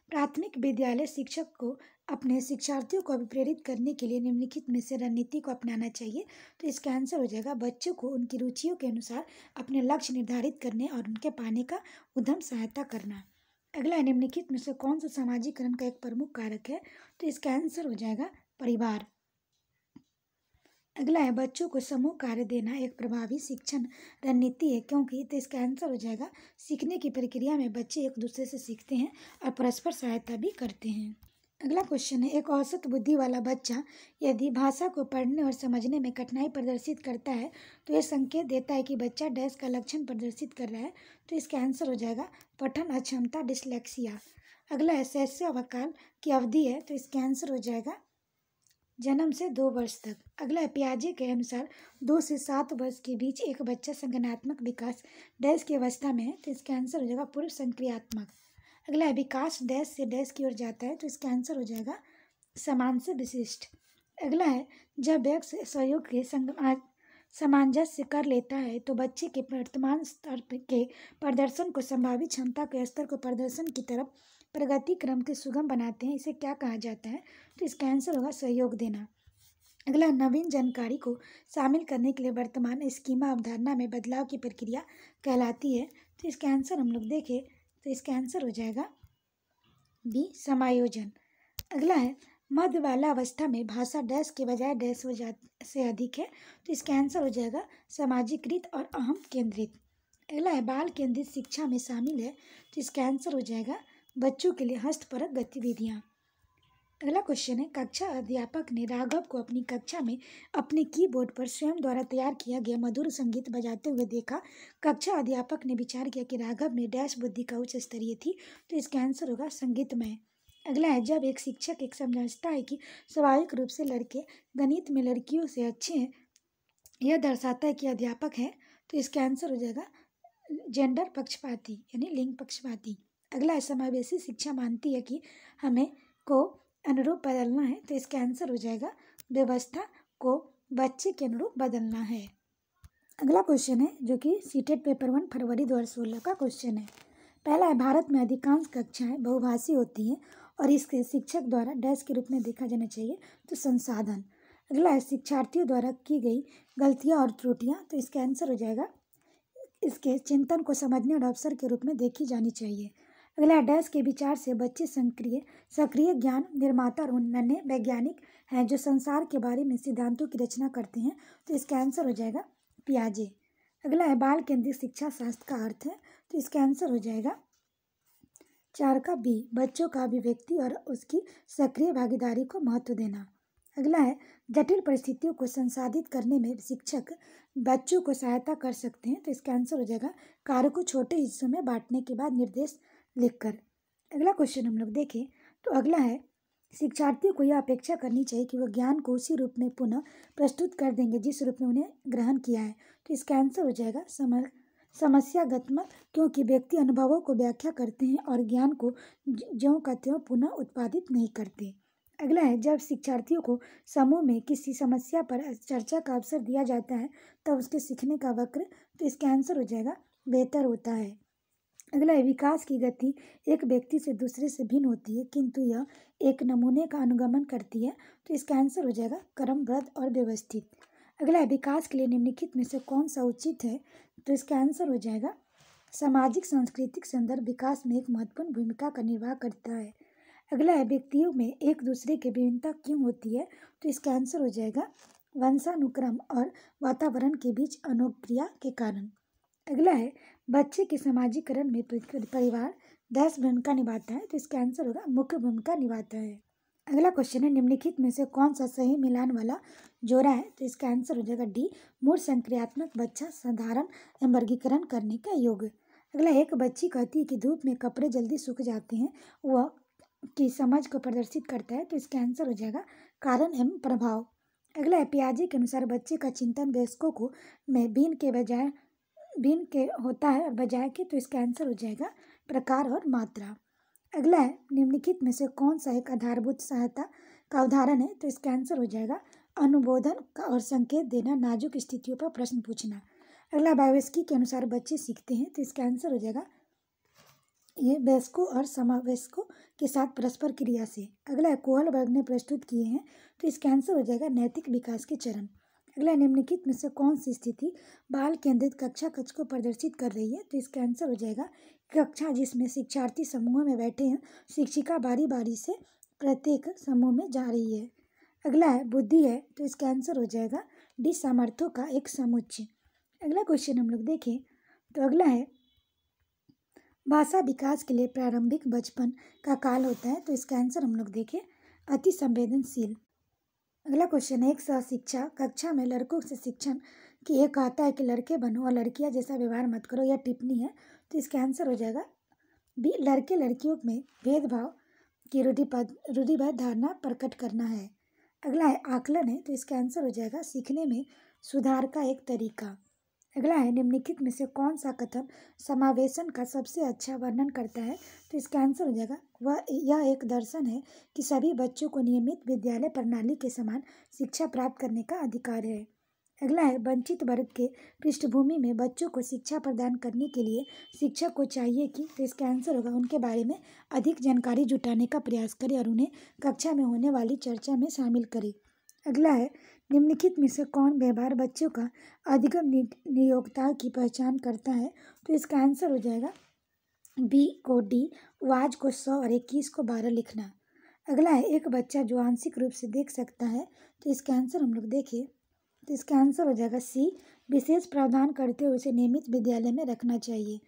Speaker 1: प्राथमिक विद्यालय शिक्षक को अपने शिक्षार्थियों को अभिप्रेरित करने के लिए निम्नलिखित में से रणनीति को अपनाना चाहिए। तो इसका आंसर हो जाएगा बच्चों को उनकी रुचियों के अनुसार अपने लक्ष्य निर्धारित करने और उनके पाने का उद्यम सहायता करना। अगला, निम्नलिखित में से कौन सा सामाजिकरण का एक प्रमुख कारक है? तो इसका आंसर हो जाएगा परिवार। अगला है, बच्चों को समूह कार्य देना एक प्रभावी शिक्षण रणनीति है, क्योंकि, तो इसका आंसर हो जाएगा सीखने की प्रक्रिया में बच्चे एक दूसरे से सीखते हैं और परस्पर सहायता भी करते हैं। अगला क्वेश्चन है, एक औसत बुद्धि वाला बच्चा यदि भाषा को पढ़ने और समझने में कठिनाई प्रदर्शित करता है तो यह संकेत देता है कि बच्चा डैश का लक्षण प्रदर्शित कर रहा है। तो इसका आंसर हो जाएगा पठन अक्षमता, डिसलेक्सिया। अगला है, शैशवकाल की अवधि है, तो इसका आंसर हो जाएगा जन्म से 2 वर्ष तक। अगला है, पियाजे के अनुसार 2 से 7 वर्ष के बीच एक बच्चा संज्ञानात्मक विकास डैश की अवस्था में है, तो इसका आंसर हो जाएगा पूर्व संक्रियात्मक। अगला है, विकास डैश से डैश की ओर जाता है, तो इसका आंसर हो जाएगा समान से विशिष्ट। अगला है, जब व्यक्ति सहयोग के सामंजस्य कर लेता है तो बच्चे के वर्तमान स्तर के प्रदर्शन को संभावित क्षमता के स्तर को प्रदर्शन की तरफ प्रगति क्रम के सुगम बनाते हैं। इसे क्या कहा जाता है? तो इसका आंसर होगा सहयोग देना। अगला, नवीन जानकारी को शामिल करने के लिए वर्तमान स्कीमा अवधारणा में बदलाव की प्रक्रिया कहलाती है। तो इसका आंसर हम लोग देखें तो इसका आंसर हो जाएगा बी, समायोजन। अगला है, मध्य वाला अवस्था में भाषा डैश के बजाय डैश से अधिक है। तो इसका आंसर हो जाएगा सामाजिकृत और अहम केंद्रित। अगला है, बाल केंद्रित शिक्षा में शामिल है। तो इसका आंसर हो जाएगा बच्चों के लिए हस्तपरक गतिविधियाँ। अगला क्वेश्चन है, कक्षा अध्यापक ने राघव को अपनी कक्षा में अपने कीबोर्ड पर स्वयं द्वारा तैयार किया गया मधुर संगीत बजाते हुए देखा। कक्षा अध्यापक ने विचार किया कि राघव में डैश बुद्धि का उच्च स्तरीय थी। तो इसका आंसर होगा संगीतमय। अगला है, जब एक शिक्षक एक समझता है कि स्वाभाविक रूप से लड़के गणित में लड़कियों से अच्छे हैं, यह दर्शाता है कि अध्यापक है। तो इसका आंसर हो जाएगा जेंडर पक्षपाती यानी लिंग पक्षपाती। अगला है, समावेशी शिक्षा मानती है कि हमें को अनुरूप बदलना है। तो इसका आंसर हो जाएगा व्यवस्था को बच्चे के अनुरूप बदलना है। अगला क्वेश्चन है जो कि सीटेट पेपर 1 फरवरी 2016 का क्वेश्चन है। पहला है, भारत में अधिकांश कक्षाएं बहुभाषी होती हैं और इसके शिक्षक द्वारा डैश के रूप में देखा जाना चाहिए। तो संसाधन। अगला है, शिक्षार्थियों द्वारा की गई गलतियां और त्रुटियां। तो इसका आंसर हो जाएगा इसके चिंतन को समझने और अवसर के रूप में देखी जानी चाहिए। अगला, डैश के विचार से बच्चे सक्रिय ज्ञान निर्माता और नन्हे वैज्ञानिक हैं जो संसार के बारे में सिद्धांतों की रचना करते हैं। तो इसका आंसर हो जाएगा पियाजे। अगला है, बाल केंद्रित शिक्षा शास्त्र का अर्थ है। तो इसका आंसर हो जाएगा 4 का बी, बच्चों का अभिव्यक्ति और उसकी सक्रिय भागीदारी को महत्व देना। अगला है, जटिल परिस्थितियों को संसाधित करने में शिक्षक बच्चों को सहायता कर सकते हैं। तो इसका आंसर हो जाएगा कार्य को छोटे हिस्सों में बांटने के बाद निर्देश लिखकर। अगला क्वेश्चन हम लोग देखें तो अगला है, शिक्षार्थियों को यह अपेक्षा करनी चाहिए कि वह ज्ञान को उसी रूप में पुनः प्रस्तुत कर देंगे जिस रूप में उन्हें ग्रहण किया है। तो इसका आंसर हो जाएगा समस्यागत्मक, क्योंकि व्यक्ति अनुभवों को व्याख्या करते हैं और ज्ञान को ज्यों का त्यों पुनः उत्पादित नहीं करते। अगला है, जब शिक्षार्थियों को समूह में किसी समस्या पर चर्चा का अवसर दिया जाता है तब उसके सीखने का वक्र। तो इसका आंसर हो जाएगा बेहतर होता है। अगला है, विकास की गति एक व्यक्ति से दूसरे से भिन्न होती है किंतु यह एक नमूने का अनुगमन करती है। तो इसका आंसर हो जाएगा क्रमबद्ध और व्यवस्थित। अगला है, विकास के लिए निम्नलिखित में से कौन सा उचित है। तो इसका आंसर हो जाएगा सामाजिक सांस्कृतिक संदर्भ विकास में एक महत्वपूर्ण भूमिका का निर्वाह करता है। अगला है, व्यक्तियों में एक दूसरे की विभिन्नता क्यों होती है। तो इसका आंसर हो जाएगा वंशानुक्रम और वातावरण के बीच अनुक्रिया के कारण। अगला है, बच्चे के समाजीकरण में परिवार डैश भूमिका निभाता है। तो इसका आंसर होगा मुख्य भूमिका निभाता है। अगला क्वेश्चन है, निम्नलिखित में से कौन सा सही मिलान वाला जोड़ा है। तो इसका आंसर हो जाएगा डी, मूल संक्रियात्मक बच्चा साधारण एवं वर्गीकरण करने का योग्य। अगला, एक बच्ची कहती है कि धूप में कपड़े जल्दी सूख जाते हैं, वह की समझ को प्रदर्शित करता है। तो इसका आंसर हो जाएगा कारण एवं प्रभाव। अगला है, पियाजे के अनुसार बच्चे का चिंतन वयस्कों को में भिन्न के होता है और बजाय के। तो इसका आंसर हो जाएगा प्रकार और मात्रा। अगला है, निम्नलिखित में से कौन सा एक आधारभूत सहायता का उदाहरण है। तो इसका आंसर हो जाएगा अनुबोधन का और संकेत देना, नाजुक स्थितियों पर प्रश्न पूछना। अगला, बायोवेस्की के अनुसार बच्चे सीखते हैं। तो इसका आंसर हो जाएगा ये वयस्कों और समवयस्कों के साथ परस्पर क्रिया से। अगला है, कोहल वर्ग ने प्रस्तुत किए हैं। तो इसका आंसर हो जाएगा नैतिक विकास के चरण। अगला, निम्नलिखित में से कौन सी स्थिति बाल केंद्रित कक्षा कक्ष को प्रदर्शित कर रही है। तो इसका आंसर हो जाएगा कक्षा जिसमें शिक्षार्थी समूह में बैठे हैं, शिक्षिका बारी बारी से प्रत्येक समूह में जा रही है। अगला है, बुद्धि है। तो इसका आंसर हो जाएगा डी, सामर्थ्यों का एक समुच्चय। अगला क्वेश्चन हम लोग देखें तो अगला है, भाषा विकास के लिए प्रारंभिक बचपन का काल होता है। तो इसका आंसर हम लोग देखें अति संवेदनशील। अगला क्वेश्चन है, एक सहशिक्षा कक्षा में लड़कों से शिक्षण की एक कहता है कि लड़के बनो और लड़कियां जैसा व्यवहार मत करो, यह टिप्पणी है। तो इसका आंसर हो जाएगा बी, लड़के लड़कियों में भेदभाव की रूढ़िबद्ध धारणा प्रकट करना है। अगला है, आकलन है। तो इसका आंसर हो जाएगा सीखने में सुधार का एक तरीका। अगला है, निम्नलिखित में से कौन सा कथन समावेशन का सबसे अच्छा वर्णन करता है। तो इसका आंसर हो जाएगा यह एक दर्शन है कि सभी बच्चों को नियमित विद्यालय प्रणाली के समान शिक्षा प्राप्त करने का अधिकार है। अगला है, वंचित वर्ग के पृष्ठभूमि में बच्चों को शिक्षा प्रदान करने के लिए शिक्षक को चाहिए कि। तो इसका आंसर होगा उनके बारे में अधिक जानकारी जुटाने का प्रयास करें और उन्हें कक्षा में होने वाली चर्चा में शामिल करें। अगला है, निम्नलिखित में से कौन व्यवहार बच्चों का अधिगम नियोक्ता की पहचान करता है? तो इसका आंसर हो जाएगा बी को डी, वाज को 100 और 21 को 12 लिखना। अगला है एक बच्चा जो आंशिक रूप से देख सकता है, तो इसका आंसर हम लोग देखें तो इसका आंसर हो जाएगा सी, विशेष प्रावधान करते हुए उसे नियमित विद्यालय में रखना चाहिए।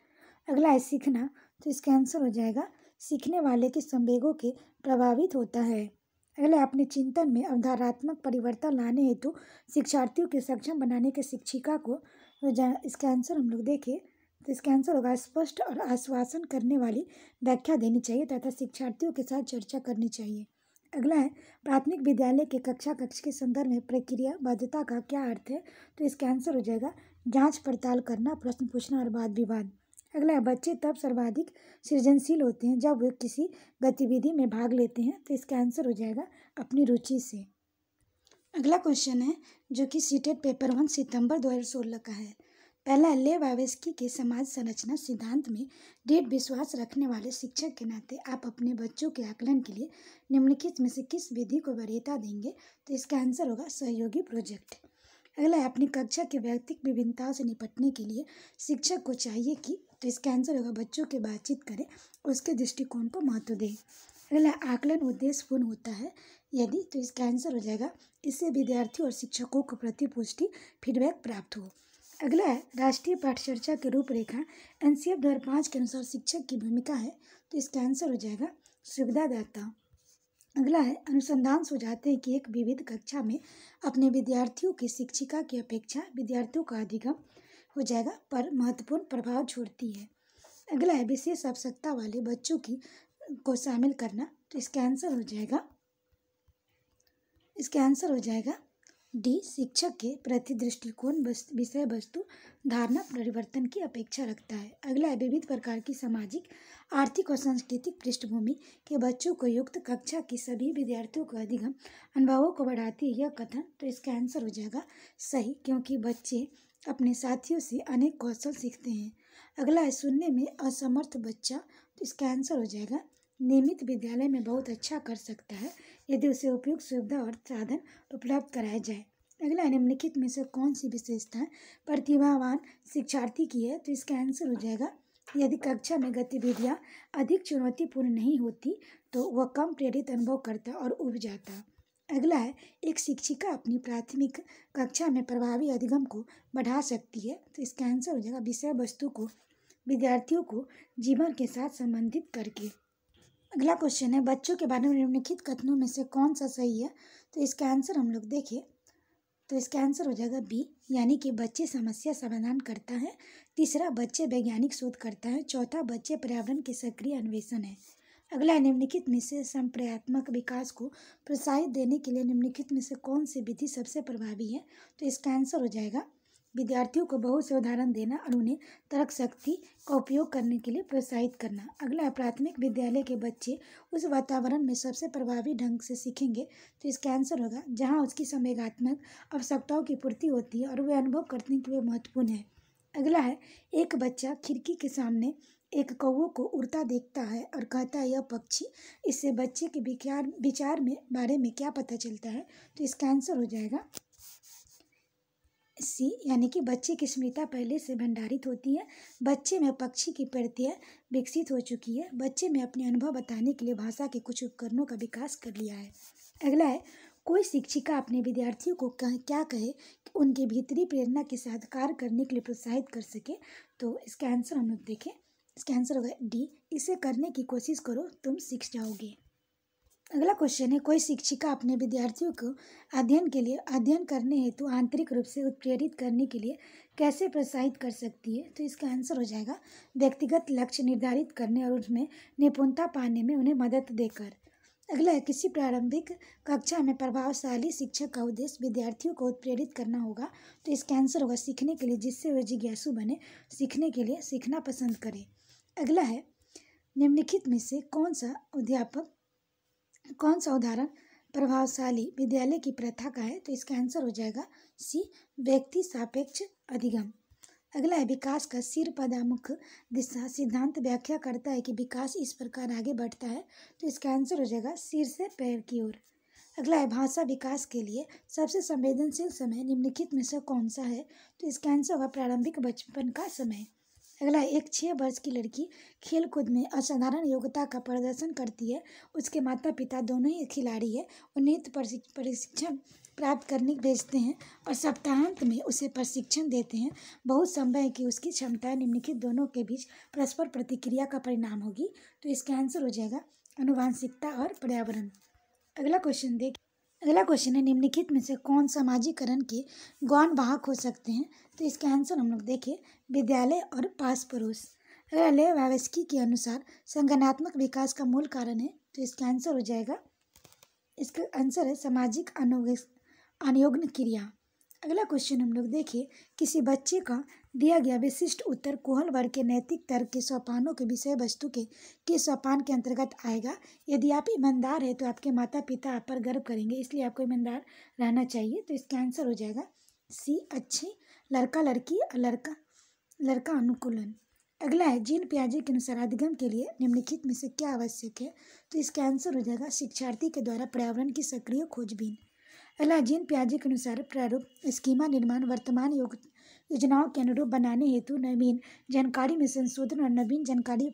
Speaker 1: अगला है सीखना, तो इसका आंसर हो जाएगा सीखने वाले के संवेगों के प्रभावित होता है। अगला अपने चिंतन में अवधारणात्मक परिवर्तन लाने हेतु शिक्षार्थियों के सक्षम बनाने के शिक्षिका को इसका आंसर हम लोग देखें तो इसका आंसर होगा स्पष्ट और आश्वासन करने वाली व्याख्या देनी चाहिए तथा शिक्षार्थियों के साथ चर्चा करनी चाहिए। अगला है प्राथमिक विद्यालय के कक्षा कक्ष के संदर्भ में प्रक्रियाबद्धता का क्या अर्थ है? तो इसका आंसर हो जाएगा जांच पड़ताल करना, प्रश्न पूछना और वाद विवाद। अगला है बच्चे तब सर्वाधिक सृजनशील होते हैं जब वे किसी गतिविधि में भाग लेते हैं, तो इसका आंसर हो जाएगा अपनी रुचि से। अगला क्वेश्चन है जो कि सीटेट पेपर 1 सितंबर 2016 का है। पहला ले वावेस्की के समाज संरचना सिद्धांत में दृढ़ विश्वास रखने वाले शिक्षक के नाते आप अपने बच्चों के आकलन के लिए निम्नलिखित में से किस विधि को वरीयता देंगे? तो इसका आंसर होगा सहयोगी प्रोजेक्ट। अगला है अपनी कक्षा की व्यक्तिगत विभिन्नताओं से निपटने के लिए शिक्षक को चाहिए कि, तो इसका आंसर होगा बच्चों के बातचीत करें, उसके दृष्टिकोण को महत्व दें। अगला आकलन उद्देश्यपूर्ण होता है यदि, तो इसका आंसर हो जाएगा इससे विद्यार्थियों और शिक्षकों को प्रतिपुष्टि फीडबैक प्राप्त हो। अगला है राष्ट्रीय पाठचर्चा की रूपरेखा एनसीएफ 2005 के अनुसार शिक्षक की भूमिका है, तो इसका आंसर हो जाएगा सुविधादाता। अगला है अनुसंधान सुझाते हैं कि एक विविध कक्षा में अपने विद्यार्थियों की शिक्षिका की अपेक्षा विद्यार्थियों का अधिगम हो जाएगा पर महत्वपूर्ण प्रभाव छोड़ती है। अगला है विशेष आवश्यकता वाले बच्चों को शामिल करना, तो इसका आंसर हो जाएगा डी, शिक्षक के प्रति दृष्टिकोण विषय वस्तु धारणा परिवर्तन की अपेक्षा रखता है। अगला है विविध प्रकार की सामाजिक, आर्थिक और सांस्कृतिक पृष्ठभूमि के बच्चों को युक्त कक्षा की सभी विद्यार्थियों को अधिगम अनुभवों को बढ़ाती है यह कथन, तो इसका आंसर हो जाएगा सही, क्योंकि बच्चे अपने साथियों से अनेक कौशल सीखते हैं। अगला है सुनने में असमर्थ बच्चा, तो इसका आंसर हो जाएगा नियमित विद्यालय में बहुत अच्छा कर सकता है यदि उसे उपयुक्त सुविधा और साधन उपलब्ध कराए जाए। अगला निम्नलिखित में से कौन सी विशेषताएं प्रतिभावान शिक्षार्थी की है? तो इसका आंसर हो जाएगा यदि कक्षा में गतिविधियां अधिक चुनौतीपूर्ण नहीं होती तो वह कम प्रेरित अनुभव करता और उब जाता। अगला है एक शिक्षिका अपनी प्राथमिक कक्षा में प्रभावी अधिगम को बढ़ा सकती है, तो इसका आंसर हो जाएगा विषय वस्तु को विद्यार्थियों को जीवन के साथ संबंधित करके। अगला क्वेश्चन है बच्चों के बारे में निम्नलिखित कथनों में से कौन सा सही है? तो इसका आंसर हम लोग देखें तो इसका आंसर हो जाएगा बी, यानी कि बच्चे समस्या समाधान करता है। तीसरा बच्चे वैज्ञानिक शोध करता है। चौथा बच्चे पर्यावरण के सक्रिय अन्वेषण है। अगला निम्नलिखित में से संप्रयात्मक विकास को प्रोत्साहित देने के लिए निम्नलिखित में से कौन सी विधि सबसे प्रभावी है? तो इसका आंसर हो जाएगा विद्यार्थियों को बहुत से उदाहरण देना और उन्हें तर्क शक्ति का उपयोग करने के लिए प्रोत्साहित करना। अगला प्राथमिक विद्यालय के बच्चे उस वातावरण में सबसे प्रभावी ढंग से सीखेंगे, तो इसका आंसर होगा जहां उसकी संवेगात्मक आवश्यकताओं की पूर्ति होती है और वे अनुभव करने के लिए महत्वपूर्ण है। अगला है एक बच्चा खिड़की के सामने एक कौवे को उड़ता देखता है और कहता है यह पक्षी, इससे बच्चे के विचार में बारे में क्या पता चलता है? तो इसका आंसर हो जाएगा सी, यानी कि बच्चे की स्मृति पहले से भंडारित होती है। बच्चे में पक्षी की प्रत्यय विकसित हो चुकी है। बच्चे में अपने अनुभव बताने के लिए भाषा के कुछ उपकरणों का विकास कर लिया है। अगला है कोई शिक्षिका अपने विद्यार्थियों को क्या कहे कि उनके भीतरी प्रेरणा के साथ कार्य करने के लिए प्रोत्साहित कर सके? तो इसका आंसर हम लोग देखें, इसका आंसर होगा डी, इसे करने की कोशिश करो तुम सीख जाओगे। अगला क्वेश्चन है कोई शिक्षिका अपने विद्यार्थियों को अध्ययन करने हेतु आंतरिक रूप से उत्प्रेरित करने के लिए कैसे प्रोत्साहित कर सकती है? तो इसका आंसर हो जाएगा व्यक्तिगत लक्ष्य निर्धारित करने और उसमें निपुणता पाने में उन्हें मदद देकर। अगला है किसी प्रारंभिक कक्षा में प्रभावशाली शिक्षक का उद्देश्य विद्यार्थियों को उत्प्रेरित करना होगा, तो इसका आंसर होगा सीखने के लिए, जिससे वे जिज्ञासु बने, सीखने के लिए सीखना पसंद करें। अगला है निम्नलिखित में से कौन सा उदाहरण प्रभावशाली विद्यालय की प्रथा का है? तो इसका आंसर हो जाएगा सी, व्यक्ति सापेक्ष अधिगम। अगला है विकास का सिर पदामुख दिशा सिद्धांत व्याख्या करता है कि विकास इस प्रकार आगे बढ़ता है, तो इसका आंसर हो जाएगा सिर से पैर की ओर। अगला है भाषा विकास के लिए सबसे संवेदनशील समय निम्नलिखित में से कौन सा है? तो इसका आंसर होगा प्रारंभिक बचपन का समय। अगला है एक 6 वर्ष की लड़की खेल कूद में असाधारण योग्यता का प्रदर्शन करती है। उसके माता पिता दोनों ही खिलाड़ी है। उन्हें प्रशिक्षण प्राप्त करने भेजते हैं और सप्ताहांत में उसे प्रशिक्षण देते हैं। बहुत संभव है कि उसकी क्षमताएं निम्नलिखित दोनों के बीच परस्पर प्रतिक्रिया का परिणाम होगी। तो इसका आंसर हो जाएगा आनुवांशिकता और पर्यावरण। अगला क्वेश्चन है निम्नलिखित में से कौन समाजीकरण के गौण वाहक हो सकते हैं? तो इसका आंसर हम लोग देखें विद्यालय और पास पड़ोस। अगर लेव वावस्की के अनुसार संगठनात्मक विकास का मूल कारण है तो इसका आंसर हो जाएगा, इसका आंसर है सामाजिक अनुयोग्य क्रिया। अगला क्वेश्चन हम लोग देखिए किसी बच्चे का दिया गया विशिष्ट उत्तर कोहल वर्ग के नैतिक तर्क के सोपानों के विषय वस्तु के सोपान के अंतर्गत आएगा। यदि आप ईमानदार हैं तो आपके माता पिता आप पर गर्व करेंगे, इसलिए आपको ईमानदार रहना चाहिए। तो इसका आंसर हो जाएगा सी अच्छे लड़का लड़की लड़का अनुकूलन। अगला है जीन पियाजे के अनुसार अधिगम के लिए निम्नलिखित में से क्या आवश्यक है? तो इसका आंसर हो जाएगा शिक्षार्थी के द्वारा पर्यावरण की सक्रिय खोजबीन। अगला जीन पियाजे के अनुसार प्रारूप स्कीमा निर्माण वर्तमान योजनाओं के अनुरूप बनाने हेतु नवीन जानकारी में संशोधन और नवीन जानकारी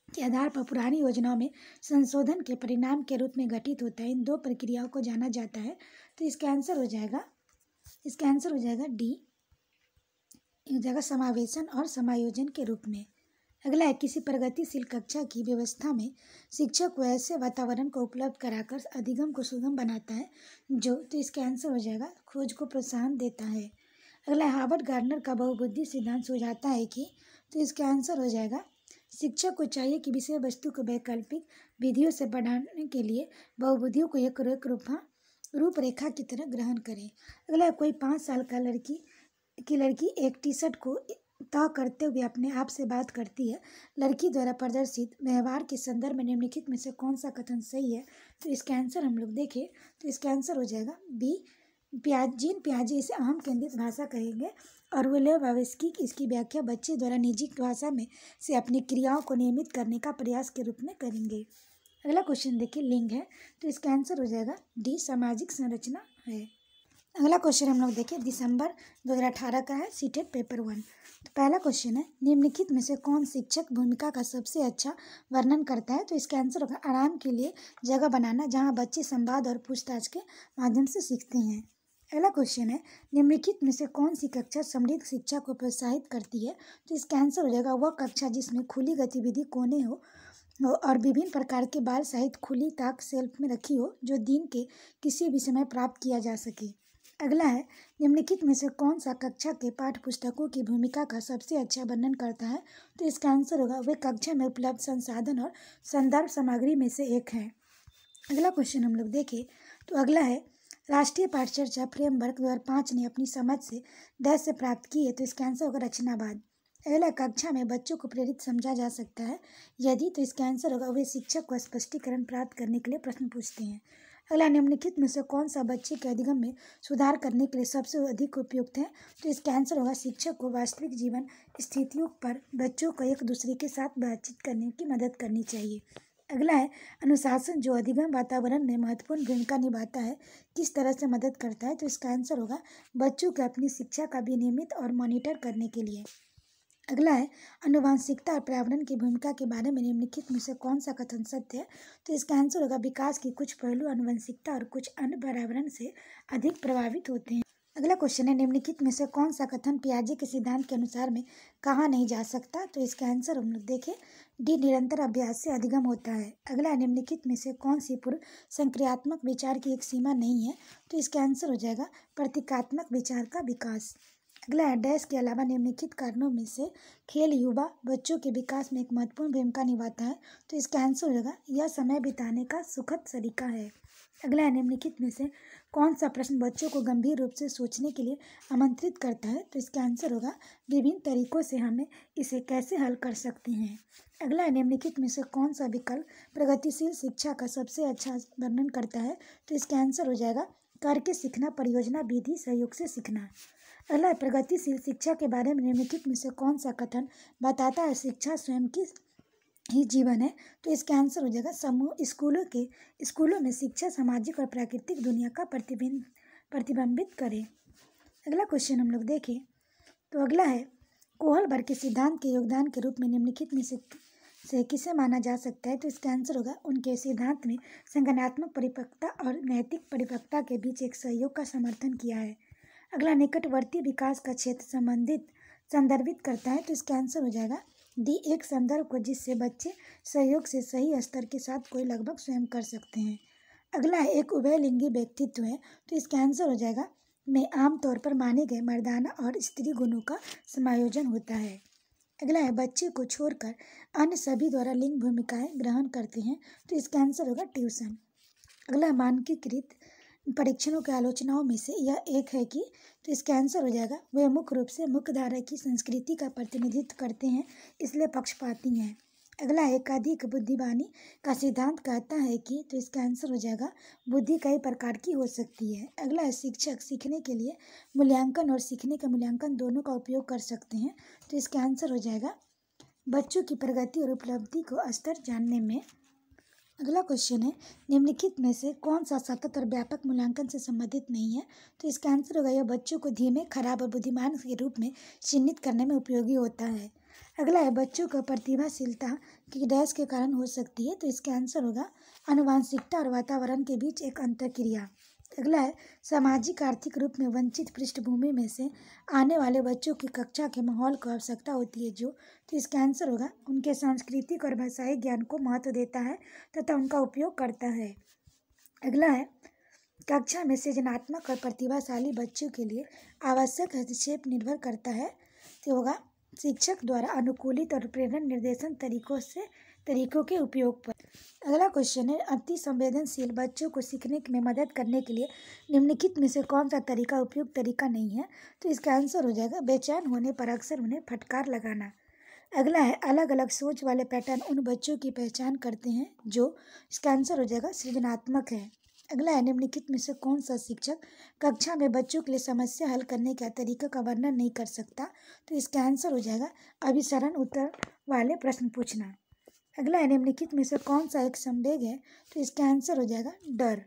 Speaker 1: के आधार पर पुरानी योजनाओं में संशोधन के परिणाम के रूप में घटित होता है। इन दो प्रक्रियाओं को जाना जाता है। तो इसका आंसर हो जाएगा डी, हो जाएगा समावेशन और समायोजन के रूप में। अगला है किसी प्रगतिशील कक्षा की व्यवस्था में शिक्षक को ऐसे वातावरण को उपलब्ध कराकर अधिगम को सुगम बनाता है जो, तो इसका आंसर हो जाएगा खोज को प्रोत्साहन देता है। अगला हार्वर्ड गार्डनर का बहुबुद्धि सिद्धांत सुझाता है कि, तो इसका आंसर हो जाएगा शिक्षक को चाहिए कि विषय वस्तु को वैकल्पिक विधियों से बढ़ाने के लिए बहुबुद्धियों को एक रूपरेखा की तरह ग्रहण करें। अगला कोई 5 साल का लड़की एक टी शर्ट को तय करते हुए अपने आप से बात करती है। लड़की द्वारा प्रदर्शित व्यवहार के संदर्भ में निम्नलिखित में से कौन सा कथन सही है? तो इसका आंसर हम लोग देखें तो इसका आंसर हो जाएगा बी, जीन पियाजे इसे अहम केंद्रित भाषा कहेंगे और लेव वावस्की इसकी व्याख्या बच्चे द्वारा निजी भाषा में से अपनी क्रियाओं को नियमित करने का प्रयास के रूप में करेंगे। अगला क्वेश्चन देखिए लिंग है, तो इसका आंसर हो जाएगा डी, सामाजिक संरचना है। अगला क्वेश्चन हम लोग देखें दिसंबर 2018 का है, सीटेट पेपर 1। तो पहला क्वेश्चन है निम्नलिखित में से कौन शिक्षक भूमिका का सबसे अच्छा वर्णन करता है? तो इसका आंसर होगा आराम के लिए जगह बनाना जहां बच्चे संवाद और पूछताछ के माध्यम से सीखते हैं। अगला क्वेश्चन है निम्नलिखित में से कौन सी कक्षा समृद्ध शिक्षा को प्रोत्साहित करती है? तो इसका आंसर हो जाएगा वह कक्षा जिसमें खुली गतिविधि कोने हो और विभिन्न प्रकार के बाल साहित्य खुली ताक शेल्फ में रखी हो जो दिन के किसी भी समय प्राप्त किया जा सके। अगला है निम्नलिखित में से कौन सा कक्षा के पाठ्य पुस्तकों की भूमिका का सबसे अच्छा वर्णन करता है? तो इसका आंसर होगा वे कक्षा में उपलब्ध संसाधन और संदर्भ सामग्री में से एक है। अगला क्वेश्चन हम लोग देखें तो अगला है राष्ट्रीय पाठ चर्चा फ्रेमवर्क 2005 ने अपनी समझ से 10 से प्राप्त की है। तो इसका आंसर होगा रचनावाद। अगला कक्षा में बच्चों को प्रेरित समझा जा सकता है यदि, तो इसका आंसर होगा वे शिक्षक को स्पष्टीकरण प्राप्त करने के लिए प्रश्न पूछते हैं। अगला निम्नलिखित में से कौन सा बच्चे के अधिगम में सुधार करने के लिए सबसे अधिक उपयुक्त है? तो इसका आंसर होगा शिक्षक को वास्तविक जीवन स्थितियों पर बच्चों को एक दूसरे के साथ बातचीत करने की मदद करनी चाहिए। अगला है अनुशासन जो अधिगम वातावरण में महत्वपूर्ण भूमिका निभाता है किस तरह से मदद करता है? तो इसका आंसर होगा बच्चों को अपनी शिक्षा का विनियमित और मॉनिटर करने के लिए। अगला है आनुवांशिकता और पर्यावरण की भूमिका के बारे में निम्नलिखित में से कौन सा कथन सत्य है? तो इसका आंसर होगा विकास की कुछ पहलू आनुवंशिकता और कुछ अन्य पर्यावरण से अधिक प्रभावित होते हैं। अगला क्वेश्चन है निम्नलिखित में से कौन सा कथन पियाजे के सिद्धांत के अनुसार में कहा नहीं जा सकता? तो इसका आंसर हम लोग देखें डी, निरंतर अभ्यास से अधिगम होता है। अगला निम्नलिखित में से कौन सी पूर्व संक्रियात्मक विचार की एक सीमा नहीं है? तो इसका आंसर हो जाएगा प्रतीकात्मक विचार का विकास। अगला है डैश के अलावा निम्नलिखित कारणों में से खेल युवा बच्चों के विकास में एक महत्वपूर्ण भूमिका निभाता है। तो इसका आंसर हो जाएगा यह समय बिताने का सुखद तरीका है। अगला है निम्नलिखित में से कौन सा प्रश्न बच्चों को गंभीर रूप से सोचने के लिए आमंत्रित करता है? तो इसका आंसर होगा विभिन्न तरीकों से हमें इसे कैसे हल कर सकते हैं। अगला है निम्नलिखित में से कौन सा विकल्प प्रगतिशील शिक्षा का सबसे अच्छा वर्णन करता है? तो इसका आंसर हो जाएगा करके सीखना, परियोजना विधि, सहयोग से सीखना। अगला प्रगतिशील शिक्षा के बारे में निम्नलिखित में से कौन सा कथन बताता है शिक्षा स्वयं की ही जीवन है, तो इसका आंसर हो जाएगा समूह स्कूलों में शिक्षा सामाजिक और प्राकृतिक दुनिया का प्रतिबिंबित करे। अगला क्वेश्चन हम लोग देखें तो अगला है, कोहलबर्ग के सिद्धांत के योगदान के रूप में निम्नलिखित में से किसे माना जा सकता है? तो इसका आंसर होगा, उनके सिद्धांत में संज्ञानात्मक परिपक्वता और नैतिक परिपक्वता के बीच एक सहयोग का समर्थन किया है। अगला, निकटवर्ती विकास का क्षेत्र संदर्भित करता है, तो इसका आंसर हो जाएगा डी, एक संदर्भ को जिससे बच्चे सहयोग से सही स्तर के साथ कोई लगभग स्वयं कर सकते हैं। अगला है, एक उभयलिंगी व्यक्तित्व है, तो इसका आंसर हो जाएगा में आमतौर पर माने गए मर्दाना और स्त्री गुणों का समायोजन होता है। अगला है, बच्चे को छोड़कर अन्य सभी द्वारा लिंग भूमिकाएं ग्रहण करते हैं, तो इसका आंसर होगा ट्यूशन। अगला, मानकीकृत परीक्षणों की आलोचनाओं में से यह एक है कि, तो इसका आंसर हो जाएगा वे मुख्य रूप से मुख्यधारा की संस्कृति का प्रतिनिधित्व करते हैं, इसलिए पक्षपाती हैं। अगला, एकाधिक बुद्धिमानी का सिद्धांत कहता है कि, तो इसका आंसर हो जाएगा बुद्धि कई प्रकार की हो सकती है। अगला है, शिक्षक सीखने के लिए मूल्यांकन और सीखने का मूल्यांकन दोनों का उपयोग कर सकते हैं, तो इसका आंसर हो जाएगा बच्चों की प्रगति और उपलब्धि को स्तर जानने में। अगला क्वेश्चन है, निम्नलिखित में से कौन सा सतत और व्यापक मूल्यांकन से संबंधित नहीं है? तो इसका आंसर होगा, यह बच्चों को धीमे, खराब और बुद्धिमान के रूप में चिन्हित करने में उपयोगी होता है। अगला है, बच्चों को प्रतिभाशीलता की डैश के कारण हो सकती है, तो इसका आंसर होगा आनुवांशिकता और वातावरण के बीच एक अंतःक्रिया। अगला है, सामाजिक आर्थिक रूप में वंचित पृष्ठभूमि में से आने वाले बच्चों की कक्षा के माहौल को आवश्यकता होती है जो, तो इसका आंसर होगा उनके सांस्कृतिक और भाषाई ज्ञान को महत्व देता है तथा उनका उपयोग करता है। अगला है, कक्षा में सृजनात्मक और प्रतिभाशाली बच्चों के लिए आवश्यक हस्तक्षेप निर्भर करता है, तो होगा शिक्षक द्वारा अनुकूलित और प्रेरण निर्देशन तरीकों के उपयोग पर। अगला क्वेश्चन है, अति संवेदनशील बच्चों को सीखने में मदद करने के लिए निम्नलिखित में से कौन सा तरीका उपयुक्त तरीका नहीं है? तो इसका आंसर हो जाएगा बेचैन होने पर अक्सर उन्हें फटकार लगाना। अगला है, अलग अलग सोच वाले पैटर्न उन बच्चों की पहचान करते हैं जो, इसका आंसर हो जाएगा सृजनात्मक है। अगला है, निम्नलिखित में से कौन सा शिक्षक कक्षा में बच्चों के लिए समस्या हल करने के तरीके का वर्णन नहीं कर सकता? तो इसका आंसर हो जाएगा अभिसरण उत्तर वाले प्रश्न पूछना। अगला है, निम्नलिखित में से कौन सा एक संवेग है? तो इसका आंसर हो जाएगा डर।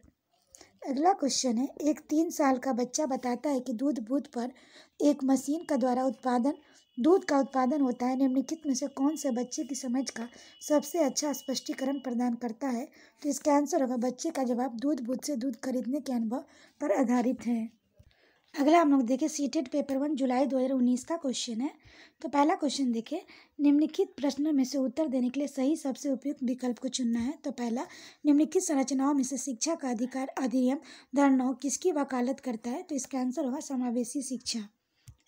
Speaker 1: अगला क्वेश्चन है, एक 3 साल का बच्चा बताता है कि दूध बूथ पर एक मशीन का द्वारा दूध का उत्पादन होता है। निम्नलिखित में से कौन से बच्चे की समझ का सबसे अच्छा स्पष्टीकरण प्रदान करता है? तो इसका आंसर होगा बच्चे का जवाब दूध बूथ से दूध खरीदने के अनुभव पर आधारित है। अगला हम लोग देखें सीटेट पेपर 1 जुलाई 2019 का क्वेश्चन है। तो पहला क्वेश्चन देखें, निम्नलिखित प्रश्नों में से उत्तर देने के लिए सही सबसे उपयुक्त विकल्प को चुनना है। तो पहला, निम्नलिखित संरचनाओं में से शिक्षा का अधिकार अधिनियम धारणाओं किसकी वकालत करता है? तो इसका आंसर होगा समावेशी शिक्षा।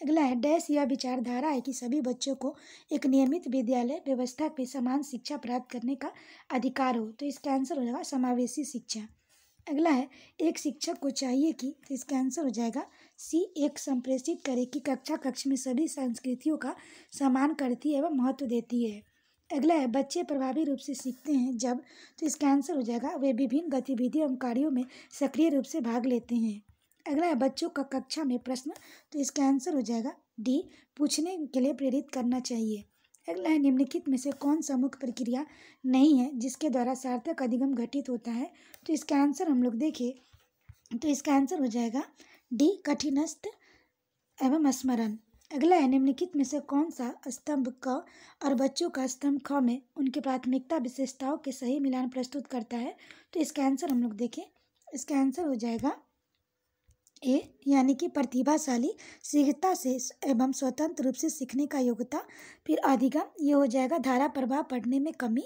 Speaker 1: अगला है, डैश यह विचारधारा है कि सभी बच्चों को एक नियमित विद्यालय व्यवस्था में समान शिक्षा प्राप्त करने का अधिकार हो। तो इसका आंसर हो जाएगा समावेशी शिक्षा। अगला है, एक शिक्षक को चाहिए कि, तो इसका आंसर हो जाएगा सी, एक संप्रेषित करे कि कक्ष में सभी संस्कृतियों का सम्मान करती है एवं महत्व देती है। अगला है, बच्चे प्रभावी रूप से सीखते हैं जब, तो इसका आंसर हो जाएगा वे विभिन्न गतिविधियों एवं कार्यों में सक्रिय रूप से भाग लेते हैं। अगला है, बच्चों का कक्षा में प्रश्न, तो इसका आंसर हो जाएगा डी, पूछने के लिए प्रेरित करना चाहिए। अगला है, निम्नलिखित में से कौन सा मुख्य प्रक्रिया नहीं है जिसके द्वारा सार्थक अधिगम घटित होता है? तो इसका आंसर हम लोग देखें तो इसका आंसर हो जाएगा डी, कठिनस्थ एवं स्मरण। अगला है, निम्नलिखित में से कौन सा स्तंभ क और बच्चों का स्तंभ ख में उनकी प्राथमिकता विशेषताओं के सही मिलान प्रस्तुत करता है? तो इसका आंसर हम लोग देखें, इसका आंसर हो जाएगा ए, यानी कि प्रतिभाशाली, शीघ्रता से एवं स्वतंत्र रूप से सीखने का योग्यता। फिर अधिगम, ये हो जाएगा धारा प्रभाव पढ़ने में कमी।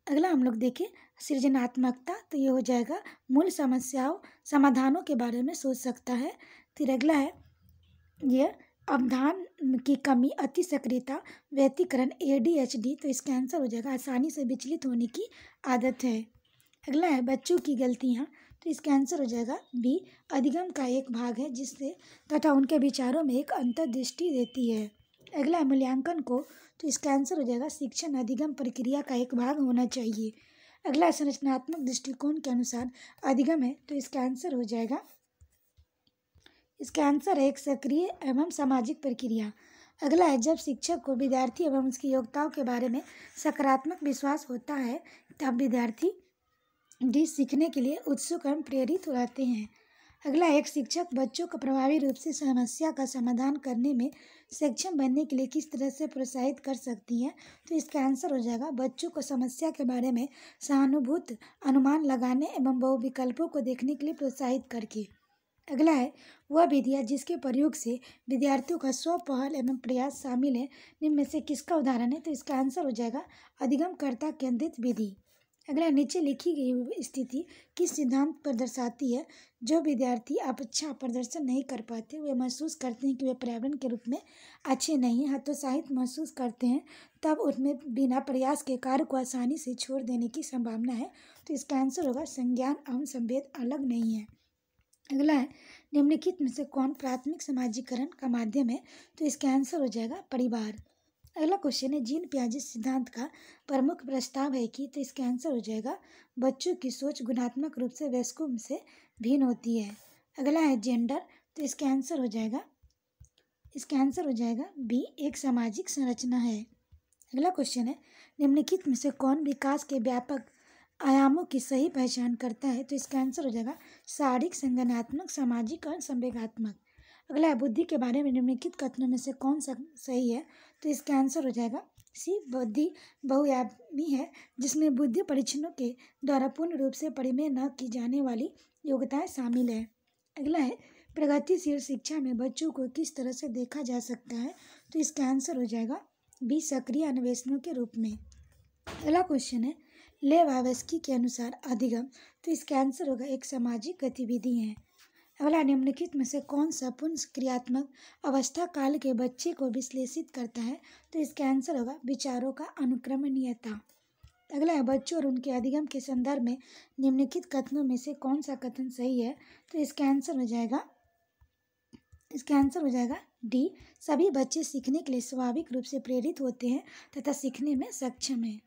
Speaker 1: अगला हम लोग देखें सृजनात्मकता, तो ये हो जाएगा मूल समाधानों के बारे में सोच सकता है। फिर अगला है ये अवधान की कमी, अति सक्रियता, व्यतिकरण, ADHD, तो इसका आंसर हो जाएगा आसानी से विचलित होने की आदत है। अगला है बच्चों की गलतियाँ, तो इसका आंसर हो जाएगा बी, अधिगम का एक भाग है जिससे तथा उनके विचारों में एक अंतर्दृष्टि देती है। अगला है मूल्यांकन को, तो इसका आंसर हो जाएगा शिक्षण अधिगम प्रक्रिया का एक भाग होना चाहिए। अगला संरचनात्मक दृष्टिकोण के अनुसार अधिगम है, तो इसका आंसर हो जाएगा, इसका आंसर है एक सक्रिय एवं सामाजिक प्रक्रिया। अगला है, जब शिक्षक को विद्यार्थी एवं उसकी योग्यताओं के बारे में सकारात्मक विश्वास होता है तब विद्यार्थी डी सीखने के लिए उत्सुक एवं प्रेरित रहते हैं। अगला, एक शिक्षक बच्चों को प्रभावी रूप से समस्या का समाधान करने में सक्षम बनने के लिए किस तरह से प्रोत्साहित कर सकती है? तो इसका आंसर हो जाएगा बच्चों को समस्या के बारे में सहानुभूत अनुमान लगाने एवं बहुविकल्पों को देखने के लिए प्रोत्साहित करके। अगला है, वह विधियाँ जिसके प्रयोग से विद्यार्थियों का स्व पहल एवं प्रयास शामिल है, निम्न में से किसका उदाहरण है? तो इसका आंसर हो जाएगा अधिगमकर्ता केंद्रित विधि। अगला, नीचे लिखी गई स्थिति किस सिद्धांत पर दर्शाती है? जो विद्यार्थी अच्छा प्रदर्शन नहीं कर पाते वे महसूस करते हैं कि वे पर्यावरण के रूप में अच्छे नहीं हैं, हतोत्साहित महसूस करते हैं, तब उनमें बिना प्रयास के कार्य को आसानी से छोड़ देने की संभावना है। तो इसका आंसर होगा संज्ञान एवं संवेद अलग नहीं है। अगला है, निम्नलिखित में से कौन प्राथमिक समाजीकरण का माध्यम है? तो इसका आंसर हो जाएगा परिवार। अगला क्वेश्चन है, जीन पियाजे सिद्धांत का प्रमुख प्रस्ताव है कि? तो इसका आंसर हो जाएगा बच्चों की सोच गुणात्मक रूप से वयस्कों से भिन्न होती है। अगला है जेंडर, तो इसका आंसर हो जाएगा बी, एक सामाजिक संरचना है। अगला क्वेश्चन है, निम्नलिखित में से कौन विकास के व्यापक आयामों की सही पहचान करता है? तो इसका आंसर हो जाएगा शारीरिक, संज्ञानात्मक, सामाजिक और संवेगात्मक। अगला है, बुद्धि के बारे में निम्नलिखित कथनों में से कौन सा सही है? तो इसका आंसर हो जाएगा सी, बुद्धि बहुआयामी है जिसमें बुद्धि परीक्षणों के द्वारा पूर्ण रूप से परिमेय न की जाने वाली योग्यताएं शामिल है। अगला है, प्रगतिशील शिक्षा में बच्चों को किस तरह से देखा जा सकता है? तो इसका आंसर हो जाएगा बी, सक्रिय अन्वेषणों के रूप में। अगला क्वेश्चन है, लेवावस्की के अनुसार अधिगम, तो इसका आंसर होगा एक सामाजिक गतिविधि है। अगला, निम्नलिखित में से कौन सा पुंस क्रियात्मक अवस्था काल के बच्चे को विश्लेषित करता है? तो इसका आंसर होगा विचारों का अनुक्रमणीयता। अगला है, बच्चों और उनके अधिगम के संदर्भ में निम्नलिखित कथनों में से कौन सा कथन सही है? तो इसका आंसर हो जाएगा डी, सभी बच्चे सीखने के लिए स्वाभाविक रूप से प्रेरित होते हैं तथा सीखने में सक्षम हैं।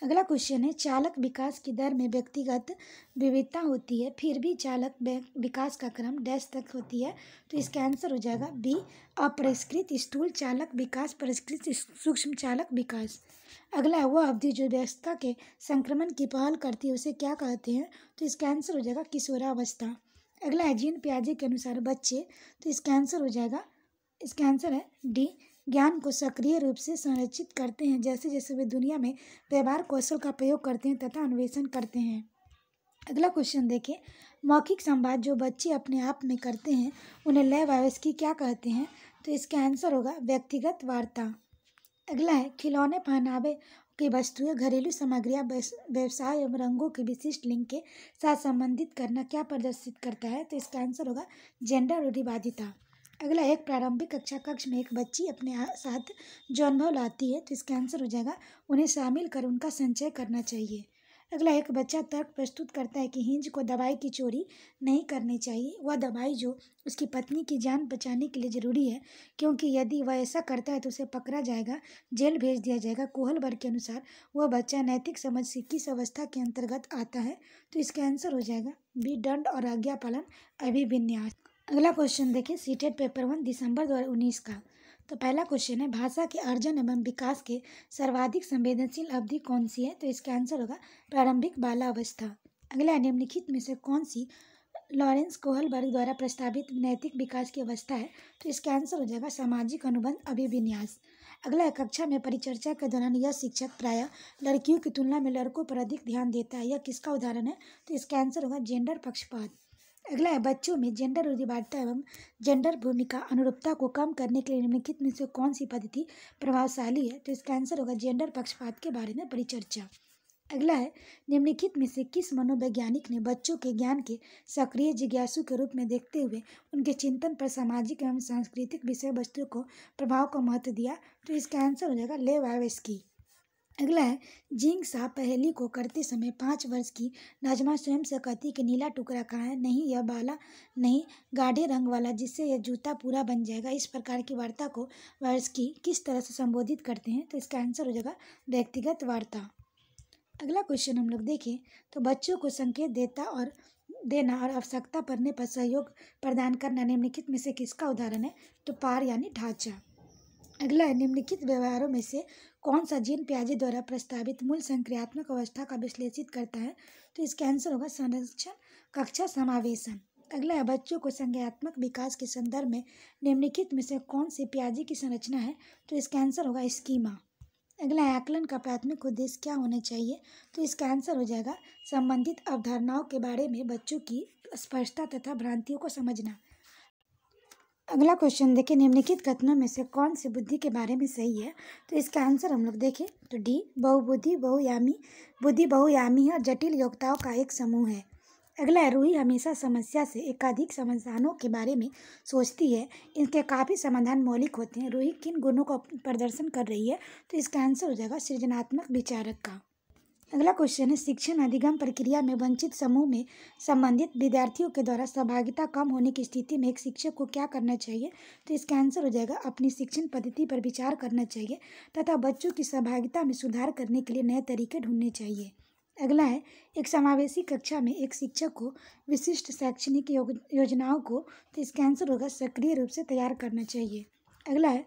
Speaker 1: अगला क्वेश्चन है, चालक विकास की दर में व्यक्तिगत विविधता होती है, फिर भी चालक विकास का क्रम डैश तक होती है? तो इसका आंसर हो जाएगा बी, अपरिष्कृत स्थूल चालक विकास, परिष्कृत सूक्ष्म चालक विकास। अगला है, वह अवधि जो वयस्कता के संक्रमण की पहल करती है उसे क्या कहते हैं? तो इसका आंसर हो जाएगा किशोरावस्था। अगला है, जीन पियाजे के अनुसार बच्चे, तो इसका आंसर है डी, ज्ञान को सक्रिय रूप से संरचित करते हैं जैसे जैसे वे दुनिया में व्यवहार कौशल का प्रयोग करते हैं तथा अन्वेषण करते हैं। अगला क्वेश्चन देखिए, मौखिक संवाद जो बच्चे अपने आप में करते हैं उन्हें लेवावस्की क्या कहते हैं? तो इसका आंसर होगा व्यक्तिगत वार्ता। अगला है, खिलौने, पहनावे की वस्तुएं, घरेलू सामग्रियां, व्यवसाय एवं रंगों के विशिष्ट लिंग के साथ संबंधित करना क्या प्रदर्शित करता है? तो इसका आंसर होगा जेंडर रूढ़िवादिता। अगला, एक प्रारंभिक कक्षा कक्ष में एक बच्ची अपने साथ जो अनुभव लाती है, तो इसका आंसर हो जाएगा उन्हें शामिल कर उनका संचय करना चाहिए। अगला, एक बच्चा तर्क प्रस्तुत करता है कि हिंज को दवाई की चोरी नहीं करनी चाहिए, वह दवाई जो उसकी पत्नी की जान बचाने के लिए जरूरी है, क्योंकि यदि वह ऐसा करता है तो उसे पकड़ा जाएगा, जेल भेज दिया जाएगा। कोहलबर्ग के अनुसार वह बच्चा नैतिक समझ से किस अवस्था के अंतर्गत आता है? तो इसका आंसर हो जाएगा बी, दंड और आज्ञा पालन अभिविन्यास। अगला क्वेश्चन देखिए, सीटेट पेपर 1 दिसंबर 2019 का। तो पहला क्वेश्चन है, भाषा के अर्जन एवं विकास के सर्वाधिक संवेदनशील अवधि कौन सी है? तो इसका आंसर होगा प्रारंभिक बालावस्था। अगला, निम्नलिखित में से कौन सी लॉरेंस कोहलबर्ग द्वारा प्रस्तावित नैतिक विकास की अवस्था है? तो इसका आंसर हो जाएगा सामाजिक अनुबंध अभिविन्यास। अगला, कक्षा में परिचर्चा के दौरान यह शिक्षक प्रायः लड़कियों की तुलना में लड़कों पर अधिक ध्यान देता है, यह किसका उदाहरण है? तो इसका आंसर होगा जेंडर पक्षपात। अगला है, बच्चों में जेंडर रूढ़िवादिता एवं जेंडर भूमिका अनुरूपता को कम करने के लिए निम्नलिखित में से कौन सी पद्धति प्रभावशाली है? तो इसका आंसर होगा जेंडर पक्षपात के बारे में परिचर्चा। अगला है, निम्नलिखित में से किस मनोवैज्ञानिक ने बच्चों के ज्ञान के सक्रिय जिज्ञासु के रूप में देखते हुए उनके चिंतन पर सामाजिक एवं सांस्कृतिक विषय वस्तु को प्रभाव को महत्व दिया? तो इसका आंसर हो जाएगा लेवावस्की। अगला है, जिंग साहब पहेली को करते समय 5 वर्ष की नाजमा स्वयं से कहती कि नीला टुकड़ा कहाँ है? नहीं, यह बाला नहीं, गाढ़े रंग वाला, जिससे यह जूता पूरा बन जाएगा। इस प्रकार की वार्ता को वर्स्की किस तरह से संबोधित करते हैं? तो इसका आंसर हो जाएगा व्यक्तिगत वार्ता। अगला क्वेश्चन हम लोग देखें तो बच्चों को संकेत देना और आवश्यकता पड़ने पर सहयोग प्रदान करना निम्नलिखित में से किसका उदाहरण है? तो पार यानी ढांचा। अगला है, निम्नलिखित व्यवहारों में से कौन सा जीन पियाजे द्वारा प्रस्तावित मूल संक्रियात्मक अवस्था का विश्लेषित करता है? तो इसका आंसर होगा संरक्षण कक्षा समावेशन। अगला है, बच्चों को संज्ञानात्मक विकास के संदर्भ में निम्नलिखित में से कौन सी पियाजे की संरचना है? तो इसका आंसर होगा स्कीमा। अगला है, आकलन का प्राथमिक उद्देश्य क्या होना चाहिए? तो इसका आंसर हो जाएगा संबंधित अवधारणाओं के बारे में बच्चों की स्पष्टता तथा भ्रांतियों को समझना। अगला क्वेश्चन देखिए, निम्नलिखित कथनों में से कौन सी बुद्धि के बारे में सही है? तो इसका आंसर हम लोग देखें तो डी, बहुबुद्धि बहुयामी बुद्धि बहुयामी और जटिल योग्यताओं का एक समूह है। अगला है, रूही हमेशा समस्या से एकाधिक समाधानों के बारे में सोचती है, इनके काफ़ी समाधान मौलिक होते हैं। रूही किन गुणों का प्रदर्शन कर रही है? तो इसका आंसर हो जाएगा सृजनात्मक विचारक का। अगला क्वेश्चन है, शिक्षण अधिगम प्रक्रिया में वंचित समूह में संबंधित विद्यार्थियों के द्वारा सहभागिता कम होने की स्थिति में एक शिक्षक को क्या करना चाहिए? तो इसका आंसर हो जाएगा अपनी शिक्षण पद्धति पर विचार करना चाहिए तथा बच्चों की सहभागिता में सुधार करने के लिए नए तरीके ढूंढने चाहिए। अगला है, एक समावेशी कक्षा में एक शिक्षक को विशिष्ट शैक्षणिक योजनाओं को, तो इसका आंसर होगा सक्रिय रूप से तैयार करना चाहिए। अगला है,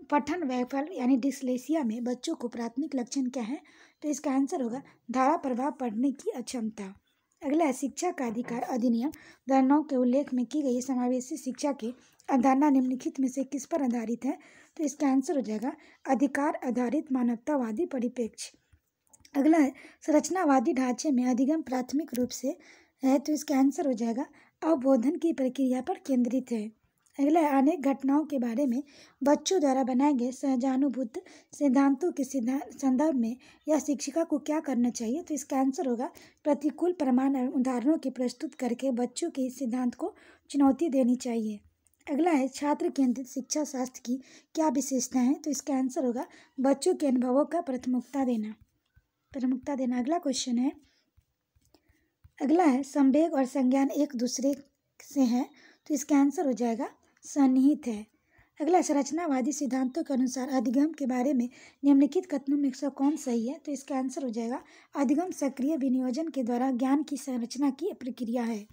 Speaker 1: पठन वैफल्य यानी डिस्लेक्सिया में बच्चों को प्राथमिक लक्षण क्या है? तो इसका आंसर होगा धारा प्रभाव पढ़ने की अक्षमता। अगला है, शिक्षा का अधिकार अधिनियम धारणाओं के उल्लेख में की गई समावेशी शिक्षा की अवधारणा निम्नलिखित में से किस पर आधारित है? तो इसका आंसर हो जाएगा अधिकार आधारित मानवतावादी परिप्रेक्ष्य। अगला है, संरचनावादी ढांचे में अधिगम प्राथमिक रूप से है, तो इसका आंसर हो जाएगा अवबोधन की प्रक्रिया पर केंद्रित है। अगला है, अनेक घटनाओं के बारे में बच्चों द्वारा बनाए गए सहजानुभूत सिद्धांतों के संदर्भ में यह शिक्षिका को क्या करना चाहिए? तो इसका आंसर होगा प्रतिकूल प्रमाण उदाहरणों की प्रस्तुत करके बच्चों के इस सिद्धांत को चुनौती देनी चाहिए। अगला है, छात्र केंद्रित शिक्षा शास्त्र की क्या विशेषताएं हैं? तो इसका आंसर होगा बच्चों के अनुभवों का प्रमुखता देना। अगला क्वेश्चन है, अगला है, संवेग और संज्ञान एक दूसरे से हैं, तो इसका आंसर हो जाएगा सन्निहित है। अगला, संरचनावादी सिद्धांतों के अनुसार अधिगम के बारे में निम्नलिखित कथनों में से कौन सही है? तो इसका आंसर हो जाएगा अधिगम सक्रिय विनियोजन के द्वारा ज्ञान की संरचना की प्रक्रिया है।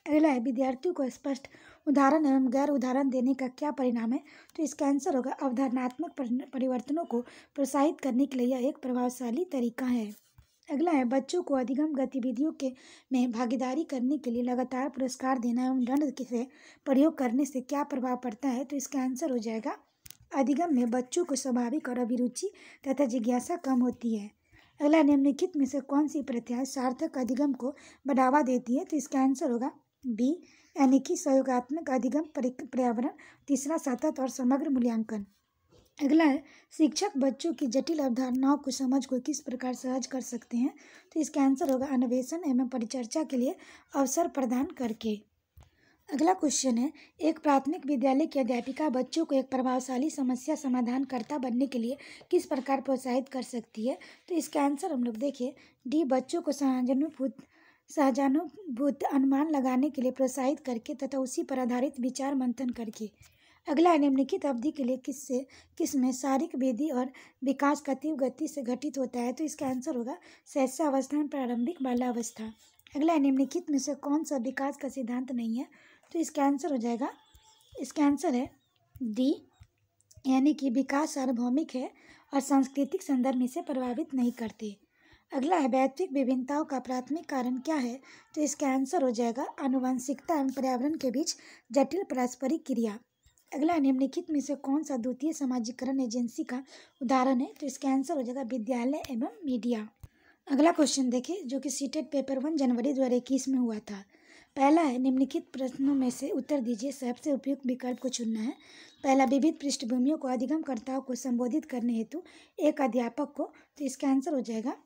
Speaker 1: अगला है, विद्यार्थियों को स्पष्ट उदाहरण एवं गैर उदाहरण देने का क्या परिणाम है? तो इसका आंसर होगा अवधारणात्मक परिवर्तनों को प्रोत्साहित करने के लिए यह एक प्रभावशाली तरीका है। अगला है, बच्चों को अधिगम गतिविधियों में भागीदारी करने के लिए लगातार पुरस्कार देना एवं दंड से प्रयोग करने से क्या प्रभाव पड़ता है? तो इसका आंसर हो जाएगा अधिगम में बच्चों को स्वाभाविक और अभिरुचि तथा जिज्ञासा कम होती है। अगला, निम्नलिखित में से कौन सी प्रक्रिया सार्थक अधिगम को बढ़ावा देती है? तो इसका आंसर होगा बी, यानी कि सहयोगात्मक अधिगम पर्यावरण। तीसरा, सतत और समग्र मूल्यांकन। अगला है, शिक्षक बच्चों की जटिल अवधारणाओं को समझ को किस प्रकार सहज कर सकते हैं? तो इसका आंसर होगा अन्वेषण एवं परिचर्चा के लिए अवसर प्रदान करके। अगला क्वेश्चन है, एक प्राथमिक विद्यालय की अध्यापिका बच्चों को एक प्रभावशाली समस्या समाधानकर्ता बनने के लिए किस प्रकार प्रोत्साहित कर सकती है? तो इसका आंसर हम लोग देखिए डी, बच्चों को सहजानुभूत अनुमान लगाने के लिए प्रोत्साहित करके तथा उसी पर आधारित विचार मंथन करके। अगला, निम्नलिखित अवधि के लिए किसमें शारीरिक वृद्धि और विकास का तीव्र गति से घटित होता है? तो इसका आंसर होगा शैशवावस्था प्रारंभिक बाल्यावस्था। अगला, निम्नलिखित में से कौन सा विकास का सिद्धांत नहीं है? तो इसका आंसर हो जाएगा, इसका आंसर है डी, यानी कि विकास सार्वभौमिक है और सांस्कृतिक संदर्भ से प्रभावित नहीं करते। अगला है, वैश्विक विभिन्नताओं का प्राथमिक कारण क्या है? तो इसका आंसर हो जाएगा आनुवंशिकता एवं पर्यावरण के बीच जटिल पारस्परिक क्रिया। अगला, निम्नलिखित में से कौन सा द्वितीय समाजीकरण एजेंसी का उदाहरण है? तो इसका आंसर हो जाएगा विद्यालय एवं मीडिया। अगला क्वेश्चन देखिए, जो कि सीटेट पेपर 1 जनवरी 2021 में हुआ था। पहला है, निम्नलिखित प्रश्नों में से उत्तर दीजिए, सबसे उपयुक्त विकल्प को चुनना है। पहला, विविध पृष्ठभूमियों को अधिगमकर्ताओं को संबोधित करने हेतु एक अध्यापक को, तो इसका आंसर हो जाएगा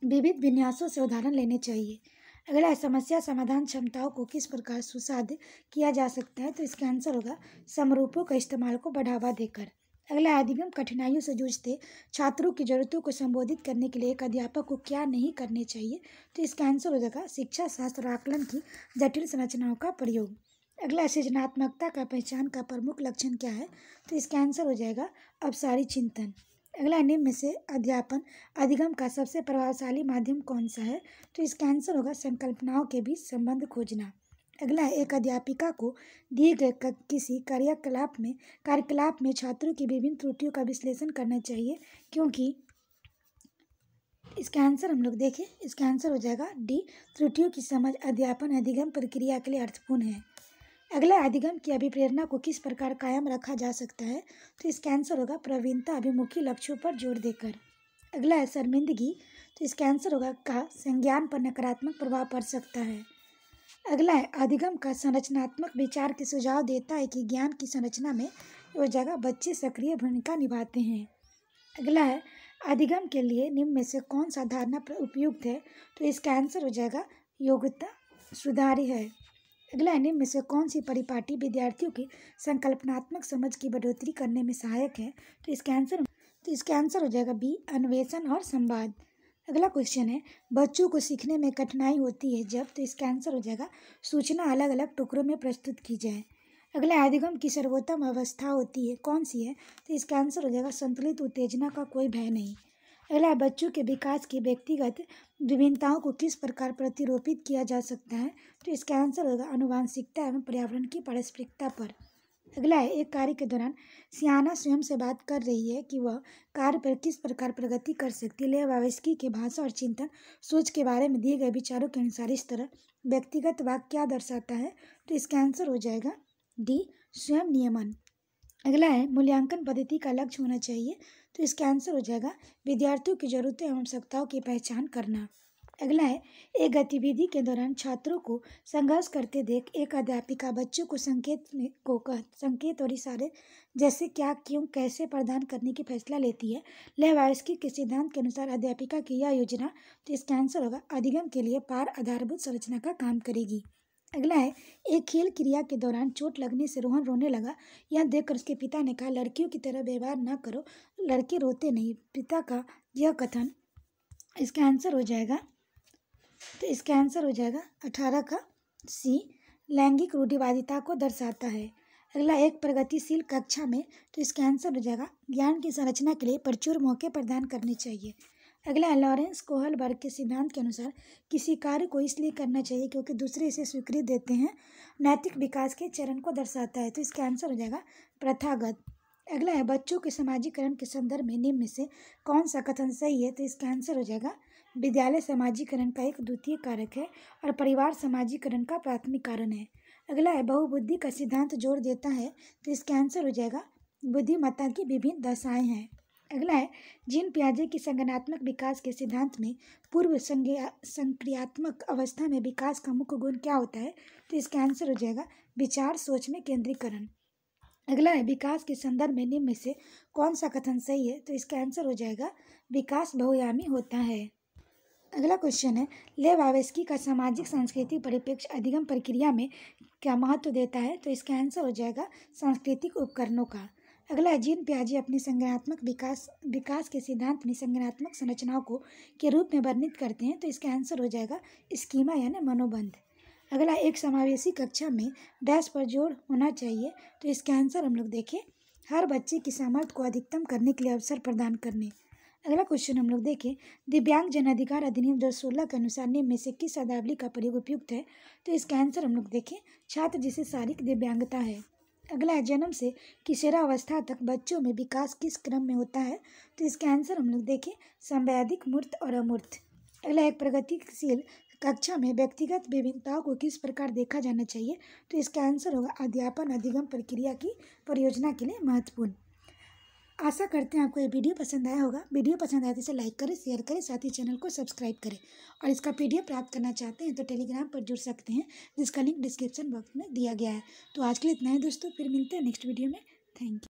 Speaker 1: विविध विन्यासों से उदाहरण लेने चाहिए। अगला, समस्या समाधान क्षमताओं को किस प्रकार सुसाध्य किया जा सकता है? तो इसका आंसर होगा समरूपों का इस्तेमाल को बढ़ावा देकर। अगला, अधिगम कठिनाइयों से जूझते छात्रों की जरूरतों को संबोधित करने के लिए एक अध्यापक को क्या नहीं करने चाहिए? तो इसका आंसर हो जाएगा शिक्षा शास्त्र और आकलन की जटिल संरचनाओं का प्रयोग। अगला, सृजनात्मकता का पहचान का प्रमुख लक्षण क्या है? तो इसका आंसर हो जाएगा अपसारी चिंतन। अगला, निम्न में से अध्यापन अधिगम का सबसे प्रभावशाली माध्यम कौन सा है? तो इसका आंसर होगा संकल्पनाओं के बीच संबंध खोजना। अगला है, एक अध्यापिका को दिए गए किसी कार्यकलाप में छात्रों की विभिन्न त्रुटियों का विश्लेषण करना चाहिए, क्योंकि इसका आंसर हम लोग देखें, इसका आंसर हो जाएगा डी, त्रुटियों की समझ अध्यापन अधिगम प्रक्रिया के लिए अर्थपूर्ण है। अगला, अधिगम की अभिप्रेरणा को किस प्रकार कायम रखा जा सकता है, तो इसका आंसर होगा प्रवीणता अभिमुखी लक्ष्यों पर जोर देकर। अगला है शर्मिंदगी, तो इसका आंसर होगा का संज्ञान पर नकारात्मक प्रभाव पड़ सकता है। अगला है, अधिगम का संरचनात्मक विचार के सुझाव देता है कि ज्ञान की संरचना में वो जगह बच्चे सक्रिय भूमिका निभाते हैं। अगला है, अधिगम के लिए निम्न में से कौन सा धारणा उपयुक्त है, तो इसका आंसर हो जाएगा योग्यता सुधारी है। अगला है, निम्न में से कौन सी परिपाटी विद्यार्थियों की संकल्पनात्मक समझ की बढ़ोतरी करने में सहायक है, तो इसका आंसर हो जाएगा बी, अन्वेषण और संवाद। अगला क्वेश्चन है, बच्चों को सीखने में कठिनाई होती है जब, तो इसका आंसर हो जाएगा सूचना अलग अलग टुकड़ों में प्रस्तुत की जाए। अगला, अधिगम की सर्वोत्तम अवस्था होती है, कौन सी है, तो इसका आंसर हो जाएगा संतुलित उत्तेजना का कोई भय नहीं। अगला, बच्चों के विकास की व्यक्तिगत विभिन्नताओं को किस प्रकार प्रतिरूपित किया जा सकता है, तो इसका आंसर होगा आनुवांशिकता एवं पर्यावरण की पारस्परिकता पर। अगला है, एक कार्य के दौरान सियाना स्वयं से बात कर रही है कि वह कार्य पर किस प्रकार प्रगति कर सकती है। लेवावस्की के भाषा और चिंतन सोच के बारे में दिए गए विचारों के अनुसार इस तरह व्यक्तिगत वाक्य क्या दर्शाता है, तो इसका आंसर हो जाएगा डी, स्वयं नियमन। अगला है, मूल्यांकन पद्धति का लक्ष्य होना चाहिए, तो इसका आंसर हो जाएगा विद्यार्थियों की जरूरतें एवं आवश्यकताओं की पहचान करना। अगला है, एक गतिविधि के दौरान छात्रों को संघर्ष करते देख एक अध्यापिका बच्चों को संकेत और इशारे जैसे क्या, क्यों, कैसे प्रदान करने की फैसला लेती है। लेवावस्की के सिद्धांत के अनुसार अध्यापिका की यह योजना, तो इसका आंसर होगा अधिगम के लिए पार आधारभूत संरचना का काम करेगी। अगला है, एक खेल क्रिया के दौरान चोट लगने से रोहन रोने लगा। यह देखकर उसके पिता ने कहा, लड़कियों की तरह व्यवहार न करो, लड़के रोते नहीं। पिता का यह कथन, इसका आंसर हो जाएगा, तो इसका आंसर हो जाएगा 18 का सी, लैंगिक रूढ़िवादिता को दर्शाता है। अगला, एक प्रगतिशील कक्षा में, तो इसका आंसर हो जाएगा ज्ञान की संरचना के लिए प्रचुर मौके प्रदान करने चाहिए। अगला, लॉरेंस कोहलबर्ग के सिद्धांत के अनुसार किसी कार्य को इसलिए करना चाहिए क्योंकि दूसरे इसे स्वीकृति देते हैं, नैतिक विकास के चरण को दर्शाता है, तो इसका आंसर हो जाएगा प्रथागत। अगला है, बच्चों के सामाजिकरण के संदर्भ में निम्न में से कौन सा कथन सही है, तो इसका आंसर हो जाएगा विद्यालय सामाजिकरण का एक द्वितीय कारक है और परिवार सामाजिकरण का प्राथमिक कारण है। अगला है, बहुबुद्धि का सिद्धांत जोर देता है, तो इसका आंसर हो जाएगा बुद्धिमत्ता की विभिन्न दशाएं हैं। अगला है, जीन पियाजे की संज्ञानात्मक विकास के सिद्धांत में पूर्व संक्रियात्मक अवस्था में विकास का मुख्य गुण क्या होता है, तो इसका आंसर हो जाएगा विचार सोच में केंद्रीकरण। अगला है, विकास के संदर्भ में निम्न में से कौन सा कथन सही है, तो इसका आंसर हो जाएगा विकास बहुआयामी होता है। अगला क्वेश्चन है, लेवावस्की का सामाजिक सांस्कृतिक परिप्रेक्ष्य अधिगम प्रक्रिया में क्या महत्व देता है, तो इसका आंसर हो जाएगा सांस्कृतिक उपकरणों का। अगला है, जीन पियाजे अपनी संज्ञानात्मक विकास के सिद्धांत में संज्ञानात्मक संरचनाओं को के रूप में वर्णित करते हैं, तो इसका आंसर हो जाएगा स्कीमा यानी मनोबंध। अगला, एक समावेशी कक्षा में डैश पर जोर होना चाहिए, तो इसका आंसर हम लोग देखें हर बच्चे की सामर्थ्य को अधिकतम करने के लिए अवसर प्रदान करने। अगला क्वेश्चन हम लोग देखें, दिव्यांग जन अधिकार अधिनियम 2016 के अनुसार निम्न में से किस शब्दावली का प्रयोग उपयुक्त है, तो इसका आंसर हम लोग देखें छात्र जिसे शारीरिक दिव्यांगता है। अगला है, जन्म से किशोरावस्था तक बच्चों में विकास किस क्रम में होता है, तो इसका आंसर हम लोग देखें संवैधिक, मूर्त और अमूर्त। अगला, एक प्रगतिशील कक्षा में व्यक्तिगत विभिन्नताओं को किस प्रकार देखा जाना चाहिए, तो इसका आंसर होगा अध्यापन अधिगम प्रक्रिया की परियोजना के लिए महत्वपूर्ण। आशा करते हैं आपको ये वीडियो पसंद आया होगा। वीडियो पसंद आए तो इसे लाइक करें, शेयर करें, साथ ही चैनल को सब्सक्राइब करें। और इसका PDF प्राप्त करना चाहते हैं तो टेलीग्राम पर जुड़ सकते हैं, जिसका लिंक डिस्क्रिप्शन बॉक्स में दिया गया है। तो आज के लिए इतना ही दोस्तों, फिर मिलते हैं नेक्स्ट वीडियो में। Thank you.